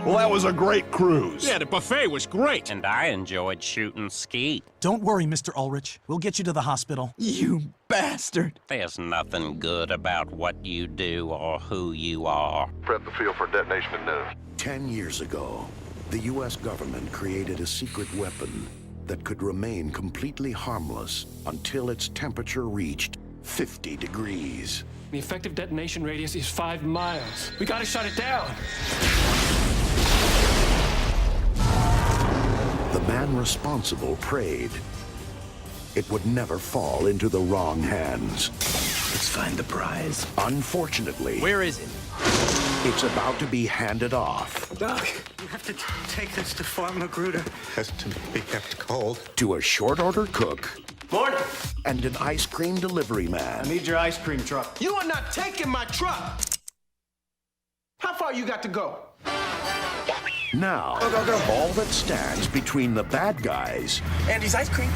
Well, that was a great cruise. Yeah, the buffet was great. And I enjoyed shooting skeet. Don't worry, Mr. Ulrich. We'll get you to the hospital. You bastard. There's nothing good about what you do or who you are. Prep the field for detonation at noon. 10 years ago, the U.S. government created a secret weapon that could remain completely harmless until its temperature reached 50 degrees. The effective detonation radius is 5 miles. We gotta shut it down. The man responsible prayed it would never fall into the wrong hands. Let's find the prize. Unfortunately, Where is it? it's about to be handed off Doc, you have to take this to Fort Magruder. Has to be kept cold. to a short-order cook Morning. and an ice cream delivery man. I need your ice cream truck. You are not taking my truck. How far you got to go? Now, all that stands between the bad guys Andy's ice cream.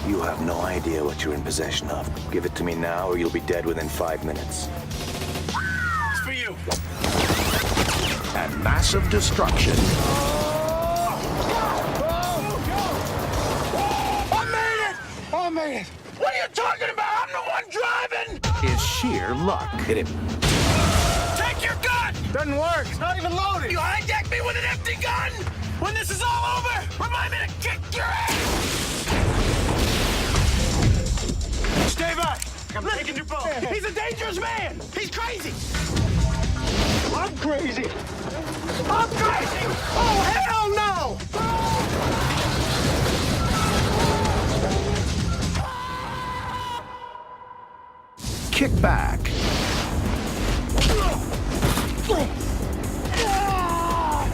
You have no idea what you're in possession of. Give it to me now or you'll be dead within 5 minutes. It's for you. and massive destruction. I made it. What are you talking about? I'm the one driving. Is sheer luck. Hit him. Take your gun. Doesn't work. It's not even loaded. You hijacked me with an empty gun. When this is all over, remind me to kick your ass. Stay back. I'm taking your boat. He's a dangerous man. He's crazy. I'm crazy. I'm crazy. Oh, hell no. Kick back.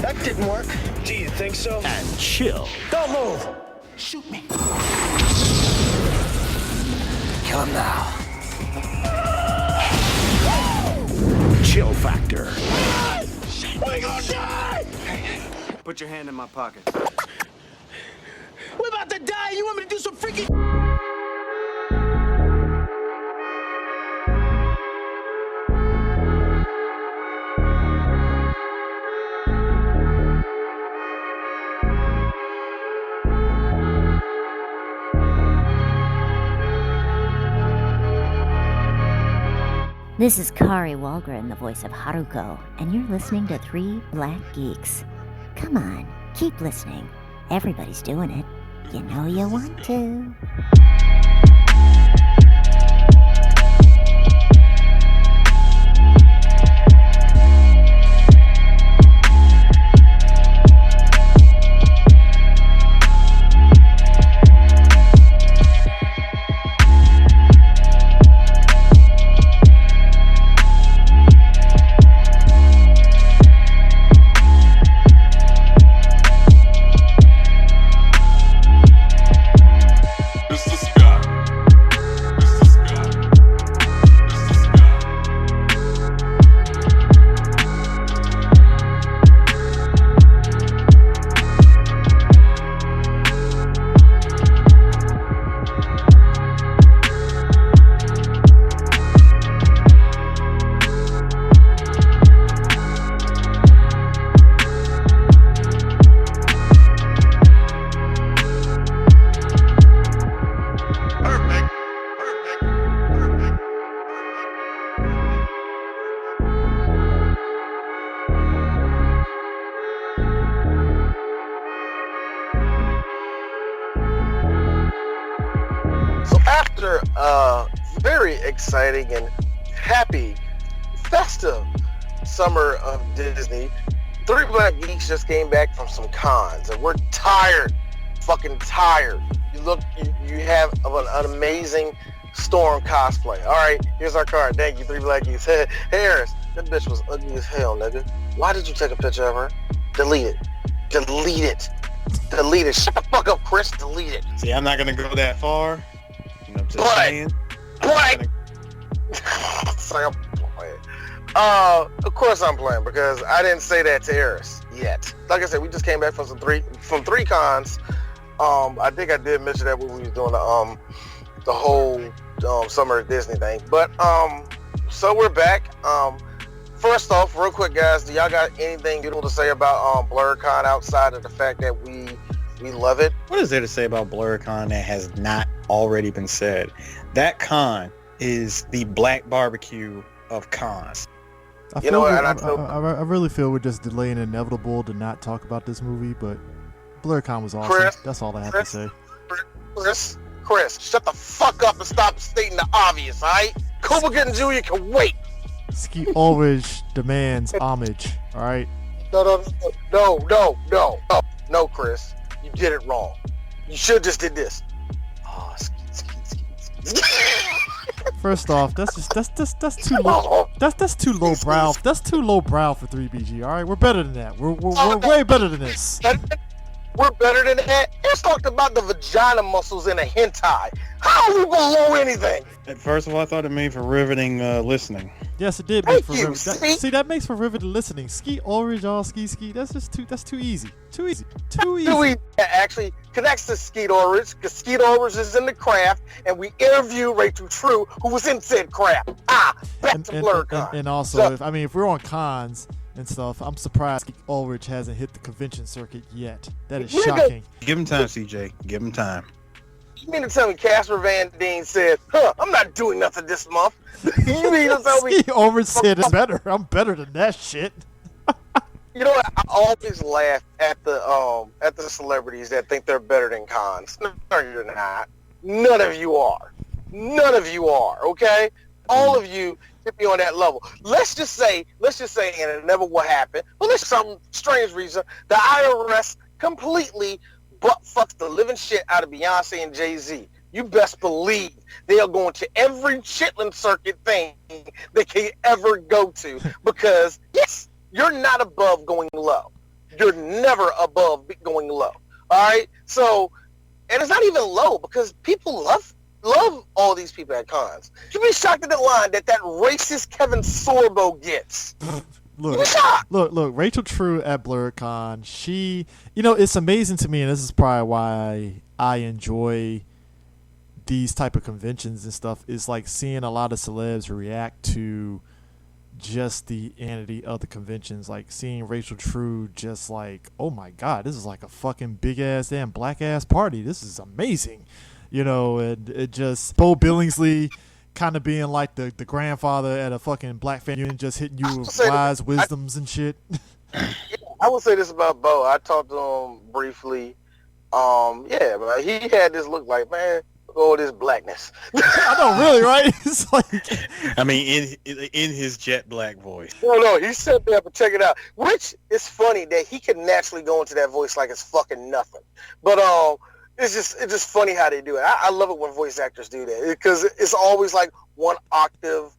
That didn't work. Gee, you think so? And chill. Don't move. Shoot me. Kill him now. Chill factor. We gonna die! Put your hand in my pocket. We're about to die. You want me to do some freaky? This is Kari Walgren, the voice of Haruko, and you're listening to 3 Black Geeks. Come on, keep listening. Everybody's doing it. You know you want to. After a very exciting and happy, festive summer of Disney, 3 Black Geeks just came back from some cons, and we're tired, fucking tired. You have an amazing Storm cosplay. All right, here's our card. Thank you, 3 Black Geeks. Hey, Harris, that bitch was ugly as hell, nigga. Why did you take a picture of her? Delete it. Delete it. Delete it. Shut the fuck up, Chris. Delete it. See, I'm not gonna go that far. I'm just saying. But I'm playing. Of course I'm playing because I didn't say that to Eris yet. Like I said, we just came back from three cons. I think I did mention that when we was doing the whole summer Disney thing. But so we're back. First off, real quick, guys, do y'all got anything beautiful to say about Blerdcon outside of the fact that we love it? What is there to say about Blerdcon that has not already been said? That con is the black barbecue of cons. I really feel we're just delaying the inevitable to not talk about this movie, but Blerdcon was awesome. That's all I have to say. Chris, shut the fuck up and stop stating the obvious, alright? Cuba Gooding Jr. can wait. Skeet always demands homage, alright? No, Chris. You did it wrong. You should just did this. Oh, skeet. First off, that's too low. That's too low brow. That's too low brow for 3BG. All right, we're better than that. We're way better than this. We're better than that. It's talked about the vagina muscles in a hentai. How are we below anything? First of all, I thought it made for riveting listening. Yes, it did make for riveting. See, that makes for riveting listening. Skeet Ulrich, all skeet. That's too easy. Too easy. Actually connects to Skeet Ulrich, because Skeet Ulrich is in the craft, and we interview Rachel True, who was in said craft. Back to Blerdcon. And also, if we're on cons and stuff, I'm surprised Skeet Ulrich hasn't hit the convention circuit yet. That is shocking. Give him time, CJ. Give him time. You mean to tell me Casper Van Dien said, I'm not doing nothing this month? You mean to tell me Skeet Ulrich said it's better. I'm better than that shit. You know what? I always laugh at the celebrities that think they're better than cons. No, you're not. None of you are. Okay? All of you should be on that level. Let's just say, and it never will happen, but let's some strange reason, the IRS completely butt fucks the living shit out of Beyonce and Jay-Z. You best believe they are going to every chitlin circuit thing they can ever go to, because yes, you're not above going low. You're never above going low. All right? So, and it's not even low, because people love all these people at cons. You'd be shocked at the line that racist Kevin Sorbo gets. Look, Rachel True at Blerdcon, she, it's amazing to me, and this is probably why I enjoy these type of conventions and stuff, is like seeing a lot of celebs react to just the entity of the conventions, like seeing Rachel True just like, oh my god, this is like a fucking big ass damn black ass party, this is amazing, and it just Bo Billingsley kind of being like the grandfather at a fucking black family and just hitting you with wise wisdoms and shit. I will say this about Bo. I talked to him briefly. But he had this look like, man, oh, this blackness. I know, really, right? It's like, I mean, in his jet black voice. No, he said that, but check it out. Which is funny that he can naturally go into that voice like it's fucking nothing. But it's just funny how they do it. I love it when voice actors do that, because it's always like one octave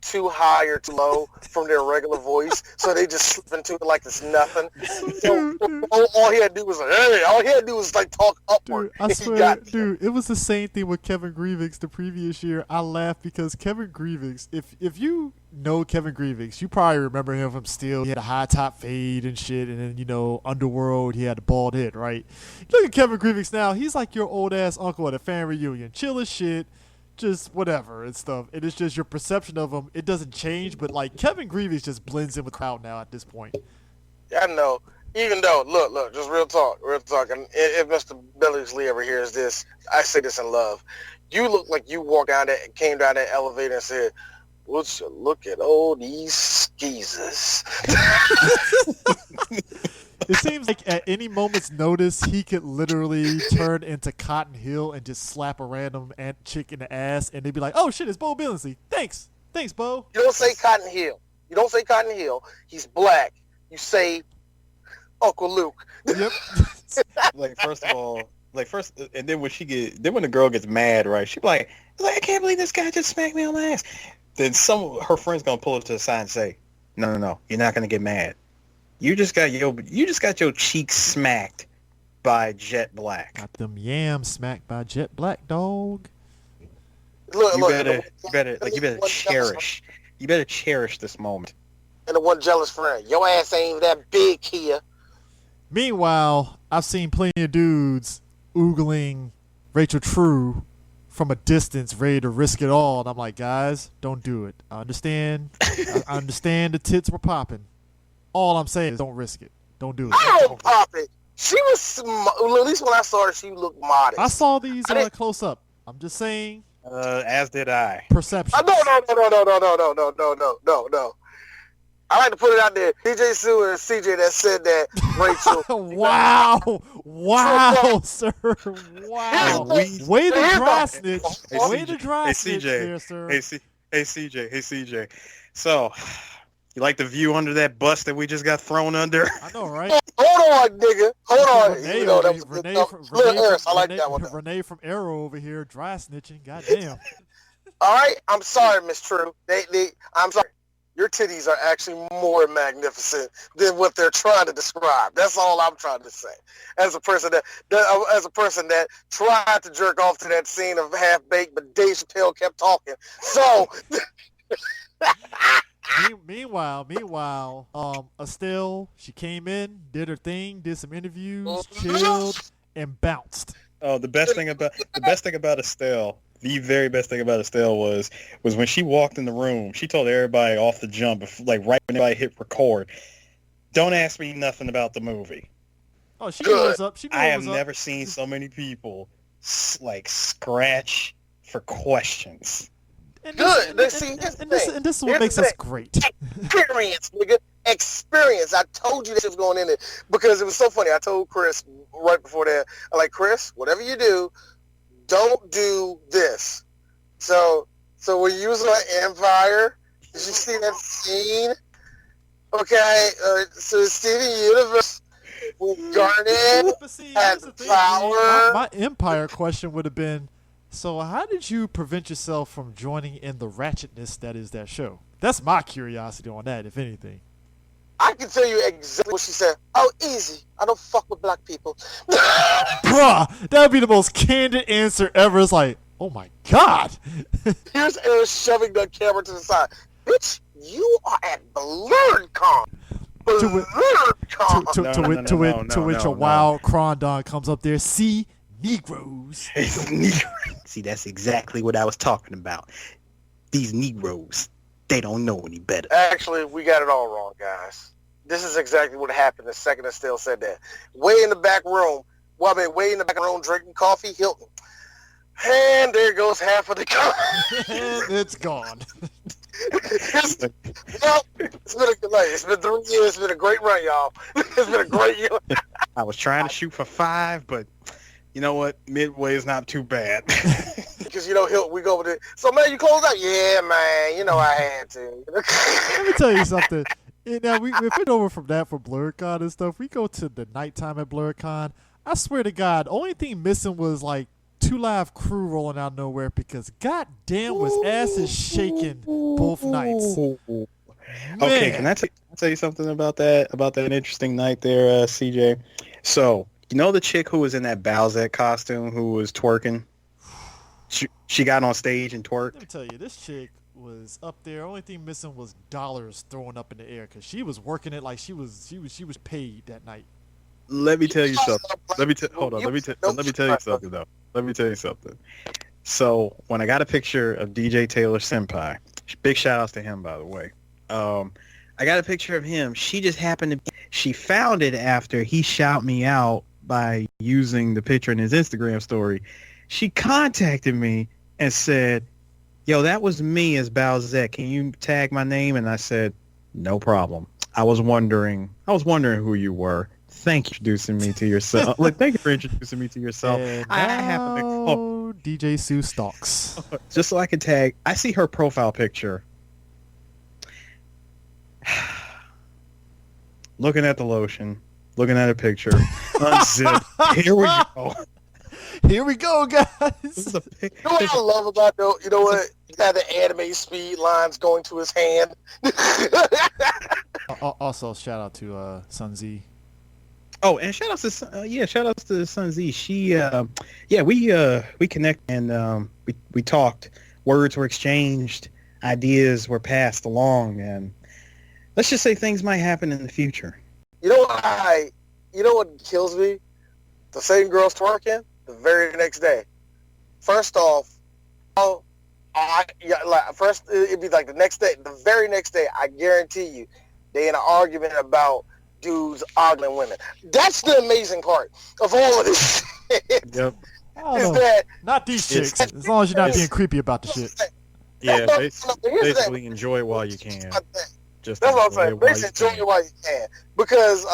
too high or too low from their regular voice, so they just slip into it like it's nothing. So all he had to do was like, hey, all he had to do was like talk upward. Dude, I swear, it was the same thing with Kevin Grievous the previous year. I laughed because Kevin Grievous, if you know Kevin Grievous, you probably remember him from Steel. He had a high top fade and shit, and then Underworld, he had the bald head, right? Look at Kevin Grievous now. He's like your old ass uncle at a family reunion, chill as shit, just whatever and stuff. And it's just your perception of him. It doesn't change, but like Kevin Grievous just blends in with the crowd now at this point. Yeah, I know. Even though, look, just real talk. And if Mr. Billingsley ever hears this, I say this in love. You look like you came down that elevator and said, would you look at all these skeezers? It seems like at any moment's notice, he could literally turn into Cotton Hill and just slap a random chick in the ass, and they'd be like, oh shit, it's Bo Billingsley. Thanks, Bo. You don't say Cotton Hill. He's black. You say Uncle Luke. Yep. First of all, and then when the girl gets mad, right? She's like, I can't believe this guy just smacked me on the ass. Then her friend's gonna pull her to the side and say, no, you're not gonna get mad. You just got your cheeks smacked by Jet Black. Got them yams smacked by Jet Black, dog. You better cherish this moment. And the one jealous friend, your ass ain't that big here. Meanwhile, I've seen plenty of dudes oogling Rachel True from a distance, ready to risk it all. And I'm like, guys, don't do it. I understand. I understand the tits were popping. All I'm saying is don't risk it. Don't do it. I don't pop it. She was, at least when I saw her, she looked modest. I saw these close up. I'm just saying. As did I. Perception. No. I like to put it out there. DJ Sue and CJ that said that Rachel. Wow, sir. Wow. Way to dry snitch. Way to dry snitch there, sir. Hey, CJ. So, you like the view under that bus that we just got thrown under? I know, right? Hold on, nigga. Hold on. Renee, I like that one. Renee from Arrow over here, dry snitching. Goddamn. All right, I'm sorry, Miss True. I'm sorry. Your titties are actually more magnificent than what they're trying to describe. That's all I'm trying to say. As a person that tried to jerk off to that scene of Half Baked, but Dave Chappelle kept talking. So. Meanwhile, Estelle, she came in, did her thing, did some interviews, chilled, and bounced. Oh, the best thing about Estelle. The very best thing about Estelle was when she walked in the room, she told everybody off the jump, like right when everybody hit record, don't ask me nothing about the movie. Oh, she knew what's up. I have never seen so many people like scratch for questions. And this is what makes us great. Experience, nigga. Experience. I told you this was going in there because it was so funny. I told Chris right before that, I'm like, Chris, whatever you do, don't do this. So we're using an Empire. Did you see that scene? Okay, so Steven Universe with Garnet and Power. My Empire question would have been, so how did you prevent yourself from joining in the ratchetness that is that show? That's my curiosity on that, if anything. I can tell you exactly what she said. Oh, easy. I don't fuck with black people. Bruh, that would be the most candid answer ever. It's like, oh my God. Here's Eric shoving the camera to the side. Bitch, you are at Blerdcon. To which a wild Crondon comes up there. See, Negroes. See, that's exactly what I was talking about. These Negroes. They don't know any better. Actually, we got it all wrong, guys. This is exactly what happened the second Estelle said that. Way in the back room, drinking coffee, Hilton. And there goes half of the coffee. And it's gone. It's been a good night. It's been 3 years. It's been a great run, y'all. It's been a great year. I was trying to shoot for 5, but you know what? Midway is not too bad. Because, Hilton, we go over there. So, man, you closed out? Yeah, man. I had to. Let me tell you something. Now, we've been over from that for Blerdcon and stuff. We go to the nighttime at Blerdcon. I swear to God, only thing missing was, like, 2 Live crew rolling out of nowhere because, goddamn, was asses shaking both nights. Okay, can I tell you something about that interesting night there, CJ? So, you know the chick who was in that Bowsette costume who was twerking? She got on stage and twerked. Let me tell you, this chick was up there. Only thing missing was dollars thrown up in the air because she was working it like she was paid that night. Let me tell you something. Let me tell you something. So when I got a picture of DJ Taylor Senpai, big shout outs to him, by the way. I got a picture of him. She just happened to. She found it after he shouted me out by using the picture in his Instagram story. She contacted me and said, yo, that was me as Bowsette. Can you tag my name? And I said, no problem. I was wondering who you were. Thank you for introducing me to yourself. Thank you for introducing me to yourself. And I happen to DJ Sue stalks. Just so I can tag. I see her profile picture. Looking at the lotion. Looking at a picture. Unzip. Here we go. Here we go, guys. You know what I love about though? You know what? He had the anime speed lines going to his hand. Also, shout out to Sun Z. Oh, and shout outs to Sun Z. She, we connect and we talked. Words were exchanged. Ideas were passed along, and let's just say things might happen in the future. You know what kills me? The same girl's twerking the very next day. First off, like first it'd be like the next day, the very next day. I guarantee you, they in an argument about dudes ogling women. That's the amazing part of all of this. Yep. Is that not these chicks? As long as you're not being creepy about the shit. Yeah, basically enjoy while you can. That's what I'm saying. Basically enjoy it while you can, because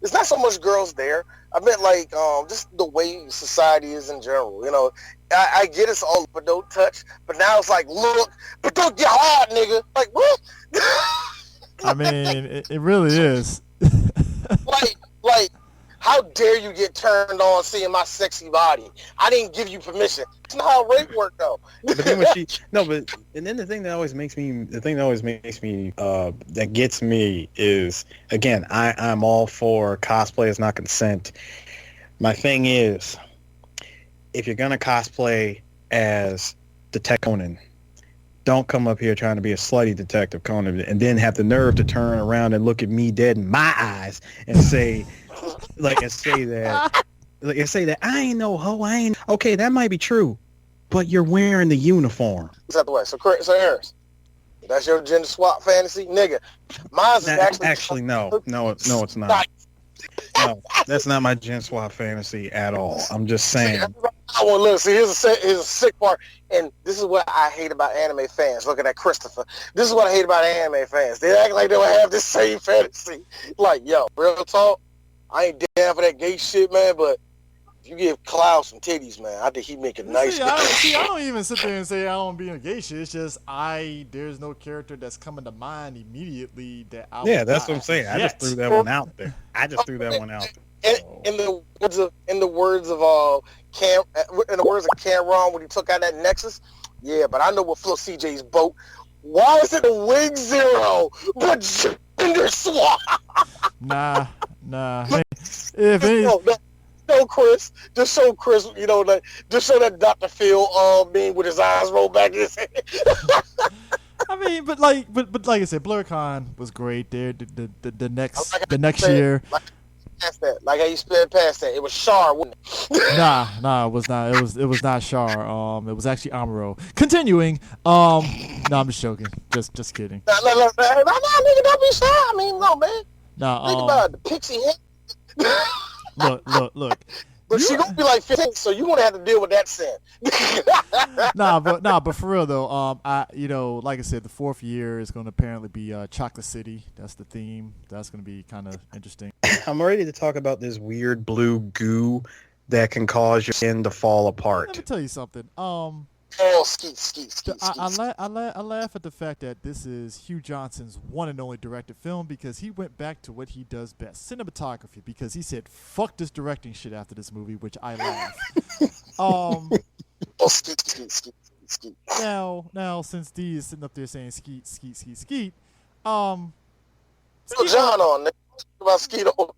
it's not so much girls there. I meant like just the way society is in general. You know, I get it's all but don't touch, but now it's like look, but don't get hard, nigga. Like what? I mean, it really is. like, how dare you get turned on seeing my sexy body? I didn't give you permission. It's not how rape work though. But then and then the thing that always makes me, that gets me is, again, I'm all for cosplay is not consent. My thing is, if you're gonna cosplay as Detective Conan, don't come up here trying to be a slutty Detective Conan and then have the nerve to turn around and look at me dead in my eyes and say that I ain't no hoe. I ain't okay. That might be true, but you're wearing the uniform. It's out the way. So Harris, that's your gender swap fantasy, nigga. Mine's actually no, it's not. No, that's not my gender swap fantasy at all. I'm just saying. Here's a sick part, and this is what I hate about anime fans. Looking at Christopher, this is what I hate about anime fans. They act like they would have this same fantasy. Like, yo, real talk, I ain't down for that gay shit, man, but if you give Cloud some titties, man, I think he make it nice. I don't even sit there and say I don't be a gay shit. It's just there's no character that's coming to mind immediately that I Yeah, that's what I'm saying. I just threw that one out there. In the words of Cameron when he took out that Nexus, yeah, but I know what floats CJ's boat. Why is it a wig zero but gender swap? Nah. If any, Chris, just show Chris, just show that Dr. Phil meme with his eyes rolled back in his head. I mean, but like I said, Blerdcon was great. There, the next year. Past that, like how you sped past that, it was Char, wasn't it? Nah, it was not. It was not Char. It was actually Amuro. Continuing. No, I'm just joking. Just kidding. No, nigga, don't be shy. I mean, no, man. Nah, think about it, the pixie head. Look. But she gonna be like 15, so you gonna have to deal with that sin. but for real though, like I said, the fourth year is gonna apparently be Chocolate City. That's the theme. That's gonna be kind of interesting. I'm ready to talk about this weird blue goo that can cause your skin to fall apart. Let me tell you something. Skeet. I laugh at the fact that this is Hugh Johnson's one and only directed film because he went back to what he does best, cinematography, because he said, fuck this directing shit after this movie, which I laugh. Skeet. Now, since D is sitting up there saying skeet. John on, nigga. About Skeet Ulrich.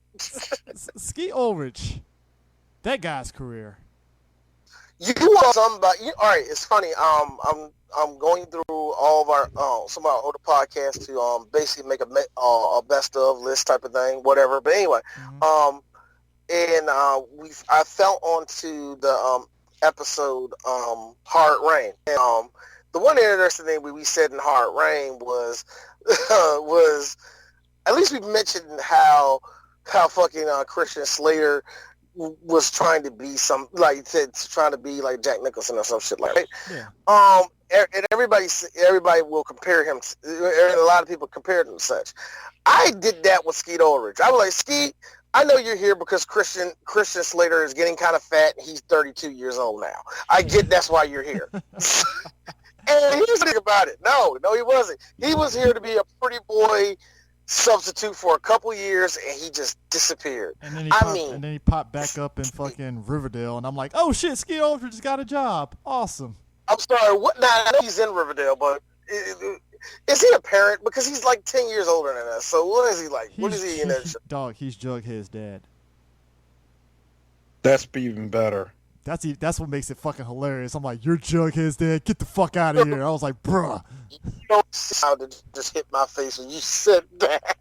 Skeet Ulrich. That guy's career. You want somebody? All right, it's funny. I'm going through all of our some of our older podcasts to basically make a best of list type of thing, whatever. But anyway, I fell onto the episode Hard Rain. And the one interesting thing we said in Hard Rain was at least we mentioned how fucking Christian Slater was trying to be trying to be like Jack Nicholson or some shit like that. Yeah. And everybody will compare him. And a lot of people compared him to such. I did that with Skeet Ulrich. I was like, Skeet, I know you're here because Christian Slater is getting kind of fat. And he's 32 years old now. I get that's why you're here. And he was thinking about it. No, he wasn't. He was here to be a pretty boy substitute for a couple years, and he just disappeared. And then he popped back up in fucking Riverdale, and I'm like, oh shit, Skeet Ulrich just got a job. Awesome. I'm sorry. What? Nah, I know he's in Riverdale, but is he a parent? Because he's like 10 years older than us. So what is he like? What is he in that show? Dog, he's Jughead's dad. That's even better. That's what makes it fucking hilarious. I'm like, you're Jughead's dad. Get the fuck out of here. I was like, bruh. You don't see how to just hit my face when you said that.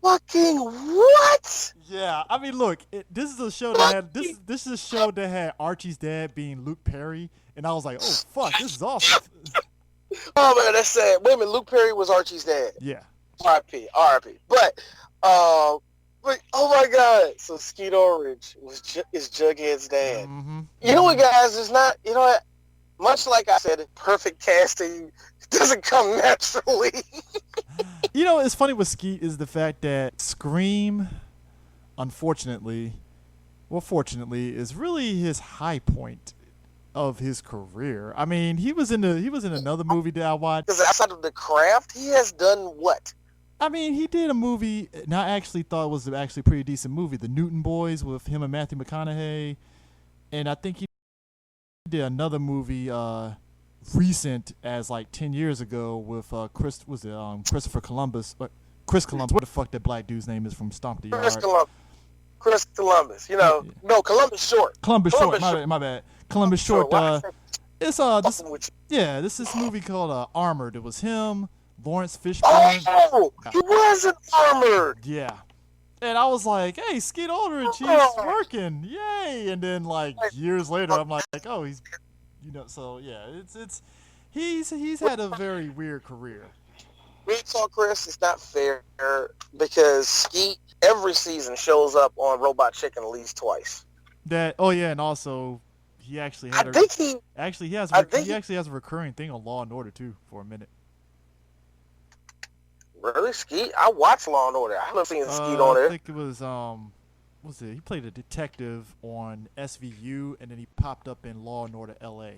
Fucking what? Yeah, I mean, look, this is a show that had this is a show that had Archie's dad being Luke Perry, and I was like, oh fuck, this is awesome. Oh man, that's sad. Wait a minute, Luke Perry was Archie's dad. Yeah. R.I.P. R.I.P. But oh my god, so Skeet Ulrich is Jughead's dad. Mm-hmm. You know what, guys? It's not. You know what? Much like I said, perfect casting doesn't come naturally. You know, it's funny with Skeet is the fact that Scream, unfortunately, well, fortunately, is really his high point of his career. I mean, he was in another movie that I watched. Because outside of The Craft, he has done what? I mean, he did a movie, and I actually thought it was actually a pretty decent movie, The Newton Boys, with him and Matthew McConaughey, and I think he did another movie recent as like 10 years ago with Christopher Columbus. Chris Columbus. What the fuck that black dude's name is from Stomp the Yard? Chris Columbus. You know, no, Columbus Short. Columbus Short. My bad. Columbus Short. This is movie called Armored. It was him, Lawrence Fishburne. Oh, he wasn't armored. Yeah. And I was like, hey, Skeet Ulrich, he's working. Yay. And then like years later, I'm like, oh, he's, you know, so yeah, he's had a very weird career. Real talk, Chris, it's not fair because Skeet every season shows up on Robot Chicken at least twice. And also he actually had he actually has a recurring thing on Law and Order too for a minute. Really, Skeet? I watched Law and Order. I haven't seen Skeet on there. I think it was he played a detective on SVU, and then he popped up in Law and Order LA.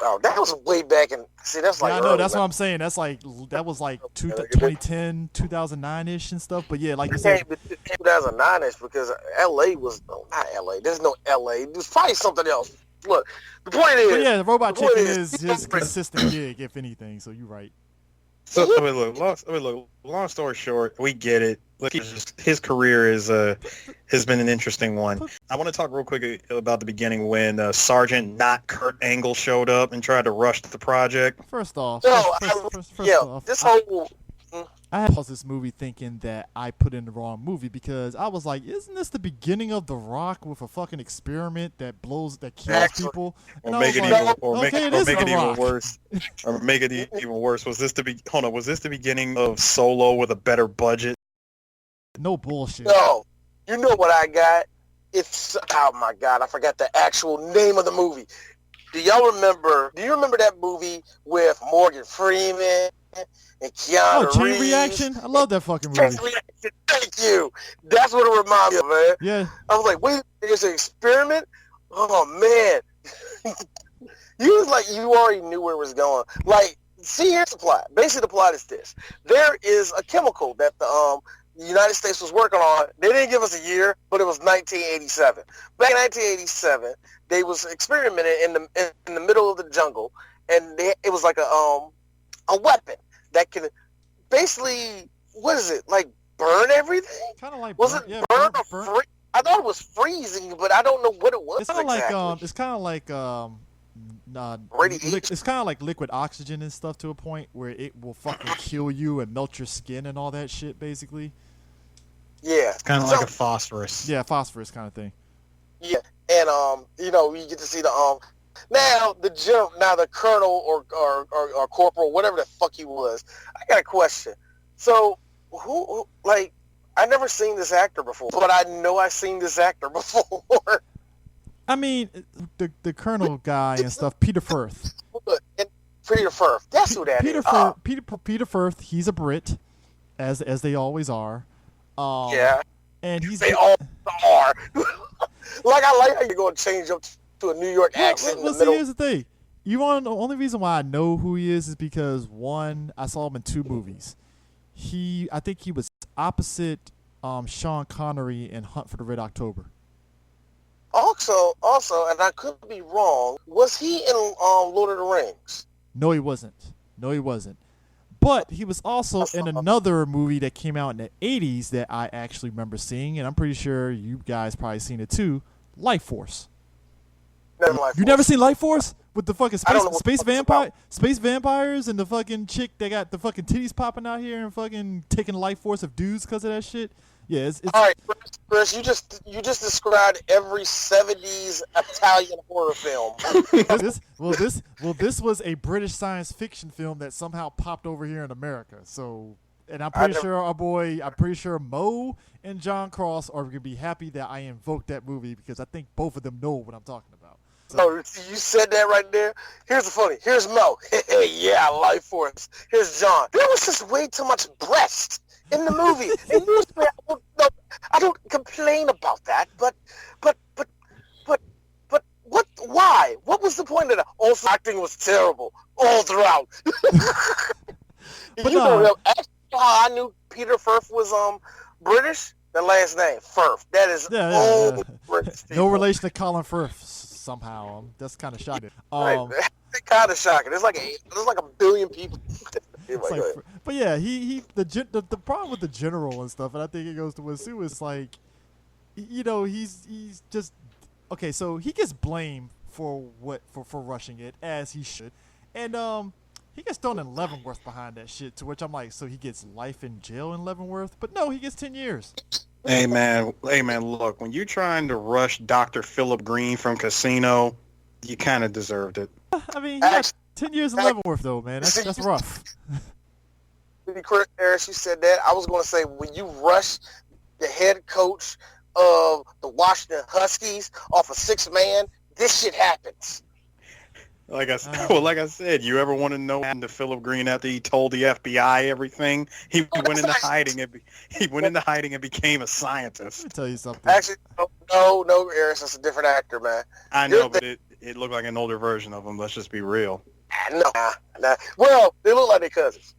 Oh, that was way back in. See, that's like. Yeah, I know. That's what I'm saying. That was like 2010, 2009-ish and stuff. But yeah, like you said, 2009-ish because LA was not LA. There's no LA. There's probably something else. Look, the point is. But yeah, the Robot Chicken is his consistent gig, if anything. So you're right. So long story short, we get it. Look, his career has been an interesting one. I want to talk real quick about the beginning when Sergeant not Kurt Angle showed up and tried to rush the project. First off, this whole. I had paused this movie thinking that I put in the wrong movie because I was like, isn't this the beginning of The Rock with a fucking experiment that kills people? Or make it even worse. Or make it even worse. Was this the beginning of Solo with a better budget? No bullshit. No. You know what I got? It's, oh my God, I forgot the actual name of the movie. Do you remember that movie with Morgan Freeman and Keanu Reeves? Chain Reaction? I love that fucking movie. Chain Reaction, thank you. That's what it reminds me of, man. Yeah. I was like, wait, there's an experiment? Oh, man. You already knew where it was going. Like, see, here's the plot. Basically, the plot is this. There is a chemical that the United States was working on. They didn't give us a year, but it was 1987. Back in 1987, they was experimenting in the middle of the jungle, and it was like a weapon that can basically, what is it, like burn everything? Kind of like burn or freeze? I thought it was freezing, but I don't know what it was. It's kind of exactly. It's kind of like liquid oxygen and stuff to a point where it will fucking kill you and melt your skin and all that shit, basically. Yeah, it's kind of like a phosphorus. Yeah, phosphorus kind of thing. Yeah, and you get to see the the colonel or corporal, whatever the fuck he was. I got a question. So who I never seen this actor before, but I know I seen this actor before. I mean, the colonel guy and stuff, Peter Firth. Peter Firth, that's who that is. Peter Firth, he's a Brit, as they always are. Yeah. And they all are. Like, I like how you're going to change up to a New York accent in the middle. Here's the thing. The only reason why I know who he is because, one, I saw him in 2 movies. I think he was opposite Sean Connery in Hunt for the Red October. Also, and I could be wrong, was he in Lord of the Rings? No, he wasn't. But he was also in another movie that came out in the 80s that I actually remember seeing, and I'm pretty sure you guys probably seen it too, Life Force. You never seen Life Force with the fucking I don't know what space the fuck space vampires and the fucking chick that got the fucking titties popping out here and fucking taking life force of dudes because of that shit? Yeah, it's all right, Chris. You just described every '70s Italian horror film. This was a British science fiction film that somehow popped over here in America. So, and I'm pretty sure Mo and John Cross are gonna be happy that I invoked that movie because I think both of them know what I'm talking about. So you said that right there. Here's the funny. Here's Mo. Yeah, Life Force. Here's John. There was just way too much breast in the movie. And usually I don't complain about that, but what? Why? What was the point of that? Also, acting was terrible all throughout. Actually, how I knew Peter Firth was British. The last name Firth. That is British. No relation to Colin Firth somehow. That's kind of shocking. Right. It's kind of shocking. There's like a billion people. But yeah, the problem with the general and stuff, and I think it goes to Wasu, is like, he's just okay. So he gets blamed for rushing it, as he should, and he gets thrown in Leavenworth behind that shit. To which I'm like, so he gets life in jail in Leavenworth, but no, he gets 10 years. Hey man, look, when you're trying to rush Dr. Philip Green from Casino, you kind of deserved it. I mean, he got 10 years in Leavenworth, though, man. That's rough. Harris, you said that. I was going to say, when you rush the head coach of the Washington Huskies off a 6-man, this shit happens. Like I said, you ever want to know what happened to Philip Green after he told the FBI everything? He went into hiding and became a scientist. Let me tell you something. Actually, no, Harris, it's a different actor, man. I know, but it looked like an older version of him. Let's just be real. No. Well, they look like their cousins.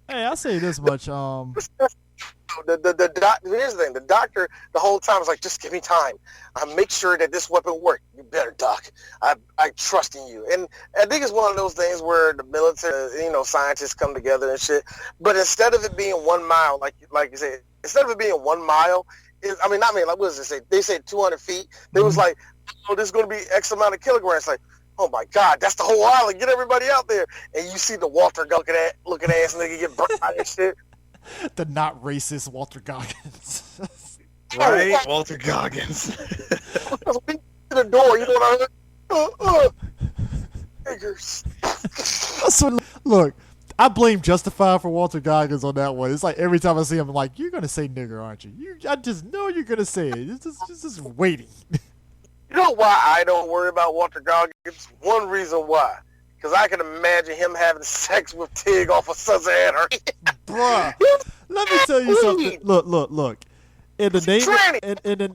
Hey, I'll say this much. Here's the thing. The doctor the whole time was like, just give me time. I'll make sure that this weapon works. You better, Doc. I trust in you. And I think it's one of those things where the military, scientists come together and shit. But instead of it being 1 mile, like you said, instead of it being 1 mile, what does it say? They said 200 feet. They was like, this is going to be X amount of kilograms. Like, oh my God, that's the whole island. Get everybody out there. And you see the Walter looking ass nigga get burnt out and shit. The not racist Walter Goggins. Right? Walter Goggins. To the door, you know what I mean? Figures. So, look, I blame Justified for Walter Goggins on that one. It's like every time I see him, I'm like, you're going to say nigger, aren't you? I just know you're going to say it. It's just waiting. You know why I don't worry about Walter Goggins? One reason why. Because I can imagine him having sex with Tig off of Sons of Anarchy. Bruh, let me tell you something. Look. In the name, in a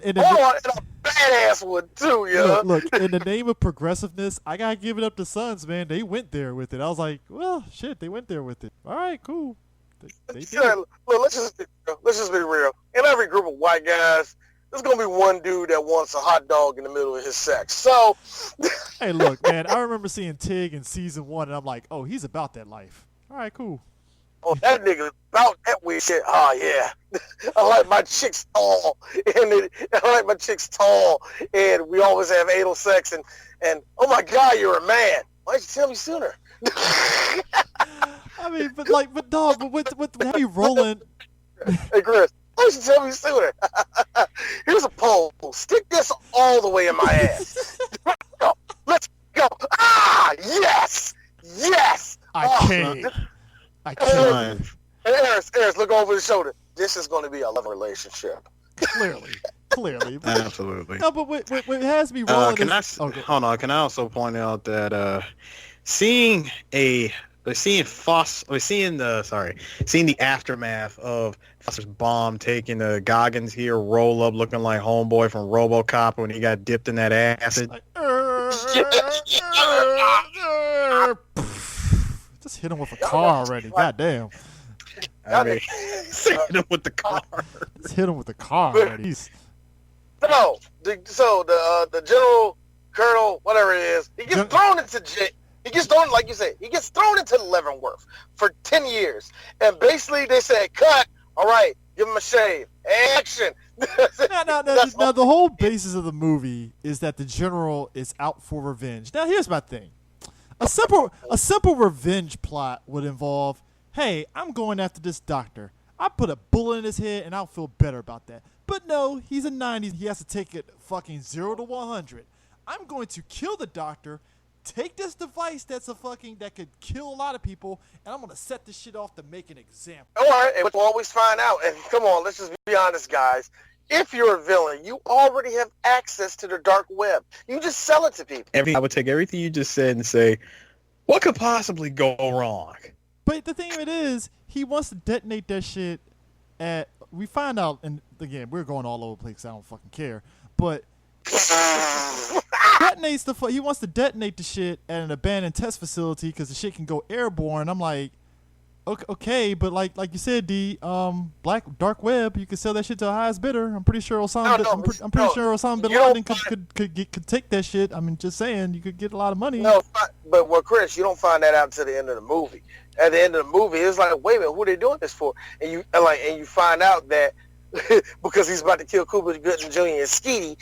badass one too, yo. Look, in the name of progressiveness, I gotta give it up to Sons, man. They went there with it. I was like, well, shit, they went there with it. All right, cool. They did. Look, let's just be real. In every group of white guys, there's gonna be one dude that wants a hot dog in the middle of his sex. So, hey, look, man, I remember seeing Tig in season 1, and I'm like, oh, he's about that life. All right, cool. Oh, that nigga about that weird shit. Oh yeah, I like my chicks tall, and we always have anal sex, and oh my God, you're a man. Why didn't you tell me sooner? I mean, but with heavy rolling. Hey, Chris. Why didn't you tell me sooner? Here's a pole. Stick this all the way in my ass. Let's go. Ah, yes. I can't. Harris, look over his shoulder. This is going to be a love relationship. Clearly. But, absolutely. No, but what has me rolling Can I also point out that seeing the aftermath of Foster's bomb taking the Goggins here roll up looking like homeboy from RoboCop when he got dipped in that acid. Just hit him with a car already. Goddamn. I mean, hit him with the car. Just hit him with the car already. So the general, colonel, whatever it is, he gets thrown into jail. He gets thrown, like you said, into Leavenworth for 10 years. And basically they said, cut, all right, give him a shave. Action. Now, the whole basis of the movie is that the general is out for revenge. Now, here's my thing. A simple revenge plot would involve, hey, I'm going after this doctor. I put a bullet in his head, and I'll feel better about that. But no, he's a 90s. He has to take it fucking 0 to 100. I'm going to kill the doctor, take this device that could kill a lot of people, and I'm going to set this shit off to make an example. All right, and we'll always find out. And come on, let's just be honest, guys. If you're a villain, you already have access to the dark web. You just sell it to people. I would take everything you just said and say, what could possibly go wrong? But the thing of it is, he wants to detonate that shit at... We find out, and again, we're going all over the place. I don't fucking care. But he wants to detonate the shit at an abandoned test facility because the shit can go airborne. I'm like, okay, but like you said, D, dark web, you can sell that shit to the highest bidder. I'm pretty sure Osama bin Laden could take that shit. I mean, just saying, you could get a lot of money. No, but Chris, you don't find that out until the end of the movie. At the end of the movie, it's like, wait a minute, who are they doing this for? And you find out that because he's about to kill Cuba Gooding Jr. and Skeety,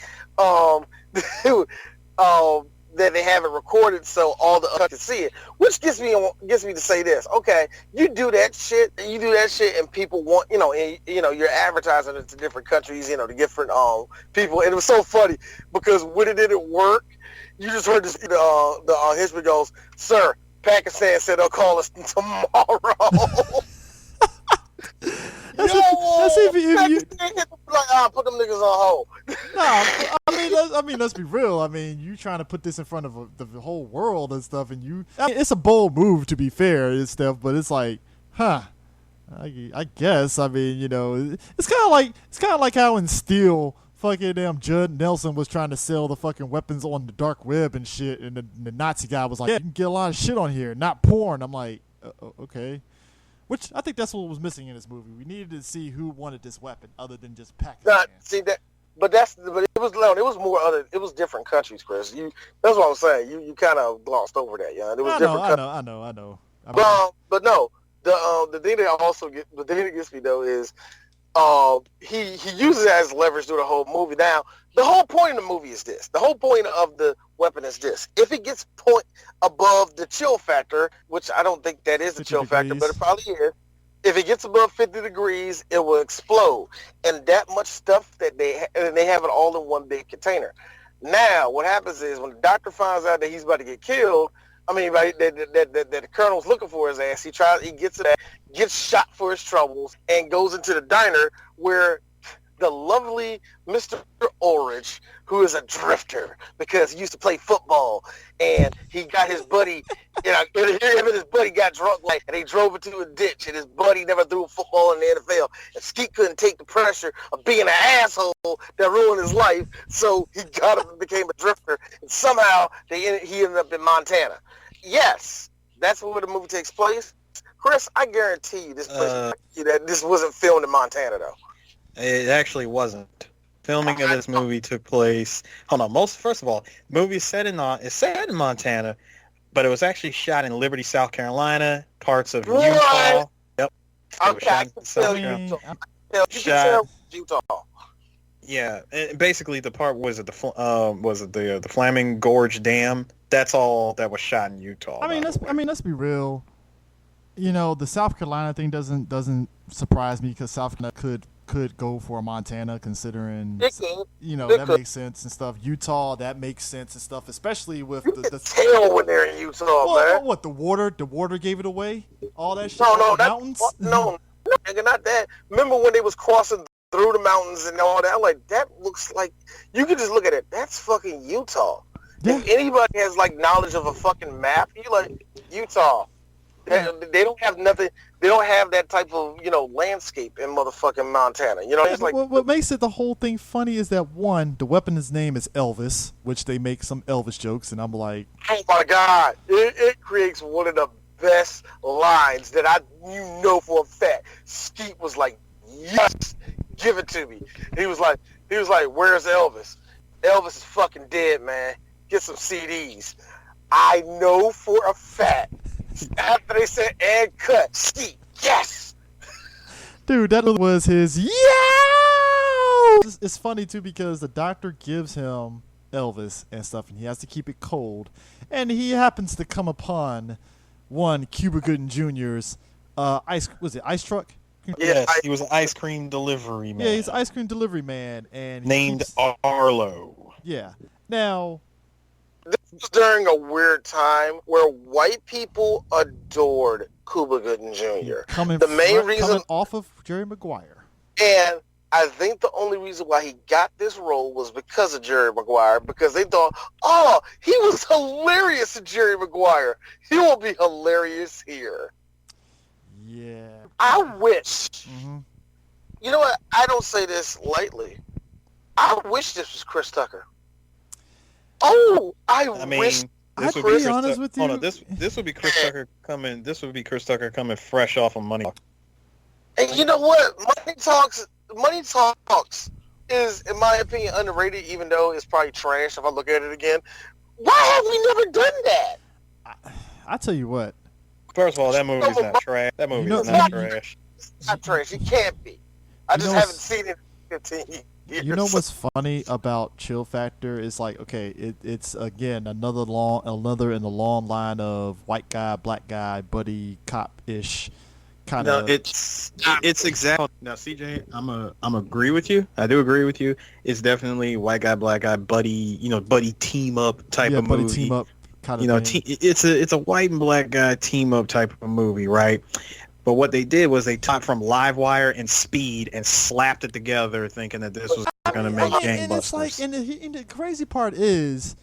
that they have it recorded so all the others can see it, which gets me to say this. Okay, you do that shit, and people want, you're advertising it to different countries, to different people, and it was so funny because when it didn't work, you just heard this, the history goes, "Sir, Pakistan said they'll call us tomorrow." That's if you put them niggas on hold. No, I mean, let's be real. I mean, you trying to put this in front of the whole world and stuff, and it's a bold move to be fair and stuff, but it's like, I guess. I mean, it's kind of like how in Steel, fucking damn Judd Nelson was trying to sell the fucking weapons on the dark web and shit, and the Nazi guy was like, yeah, you can get a lot of shit on here, not porn. I'm like, okay. Which I think that's what was missing in this movie. We needed to see who wanted this weapon, other than just Pakistan. But it was different countries, Chris. That's what I'm saying. You kind of glossed over that, yeah. It was I know. But no, the thing that gets me though is he uses it as leverage through the whole movie. Now, the whole point of the movie is this. The whole point of the weapon is this. If it gets point above the chill factor, which I don't think that is the chill factor, but it probably is. If it gets above 50 degrees, it will explode. And that much stuff that they have it all in one big container. Now, what happens is when the doctor finds out that he's about to get killed, that the colonel's looking for his ass, he gets shot for his troubles, and goes into the diner where the lovely Mr. Ulrich, who is a drifter because he used to play football, and he got his buddy, him and his buddy got drunk, and they drove into a ditch, and his buddy never threw a football in the NFL, and Skeet couldn't take the pressure of being an asshole that ruined his life, so he got up and became a drifter, and somehow he ended up in Montana. Yes, that's where the movie takes place. Chris, I guarantee you that this wasn't filmed in Montana, though. It actually wasn't. Filming of this movie took place. Hold on. First of all, the movie is set in Montana, but it was actually shot in Liberty, South Carolina, parts of Utah. Yep. Okay, Utah. Yeah, and basically the part was the Flaming Gorge Dam. That's all that was shot in Utah. Let's be real. The South Carolina thing doesn't surprise me because South Carolina could go for a Montana, considering that makes sense and stuff. Utah, that makes sense and stuff, especially with the tail when they're in Utah, man. What the water gave it away? All that shit. Mountains. No, nigga, not that. Remember when they was crossing through the mountains and all that? I'm like, that looks like you can just look at it. That's fucking Utah. Yeah. If anybody has knowledge of a fucking map, you like Utah. They don't have nothing. They don't have that type of landscape in motherfucking Montana. It's like what makes it the whole thing funny is that one, the weapon's name is Elvis, which they make some Elvis jokes, and I'm like, oh my god, it creates one of the best lines that for a fact. Skeet was like, yes, give it to me. He was like, where's Elvis? Elvis is fucking dead, man. Get some CDs. I know for a fact. After they said and cut, Skeet, yes. Dude, that was his yeah. It's funny too because the doctor gives him Elvis and stuff, and he has to keep it cold, and he happens to come upon one Cuba Gooding Jr.'s ice truck. Yes, he was an ice cream delivery man. Yeah, he's an ice cream delivery man, and named Arlo. Yeah. Now, this was during a weird time where white people adored Cuba Gooding Jr. Coming off of Jerry Maguire. And I think the only reason why he got this role was because of Jerry Maguire, because they thought, oh, he was hilarious in Jerry Maguire. He will be hilarious here. Yeah. I wish, you know what, I don't say this lightly. I wish this was Chris Tucker. Oh, I wish. This would be honest with you. Hold on, this would be Chris Tucker coming. This would be Chris Tucker coming fresh off of Money. And you know what? Money Talks is, in my opinion, underrated, even though it's probably trash if I look at it again. Why have we never done that? I tell you what. First of all, that movie's not trash. That movie is not trash. It's not trash. It can't be. I just haven't seen it in 15 years. You know what's funny about Chill Factor is like, okay, it's again another in the long line of white guy, black guy, buddy cop-ish kind of. No, it's exactly. Now, CJ, I'm agree with you. I do agree with you. It's definitely white guy, black guy, buddy. Buddy team up type of movie. Buddy team up kind of thing. It's a white and black guy team up type of movie, right? But what they did was they took from Livewire and Speed and slapped it together, thinking that this was going to make gangbusters. And it's like, and the crazy part is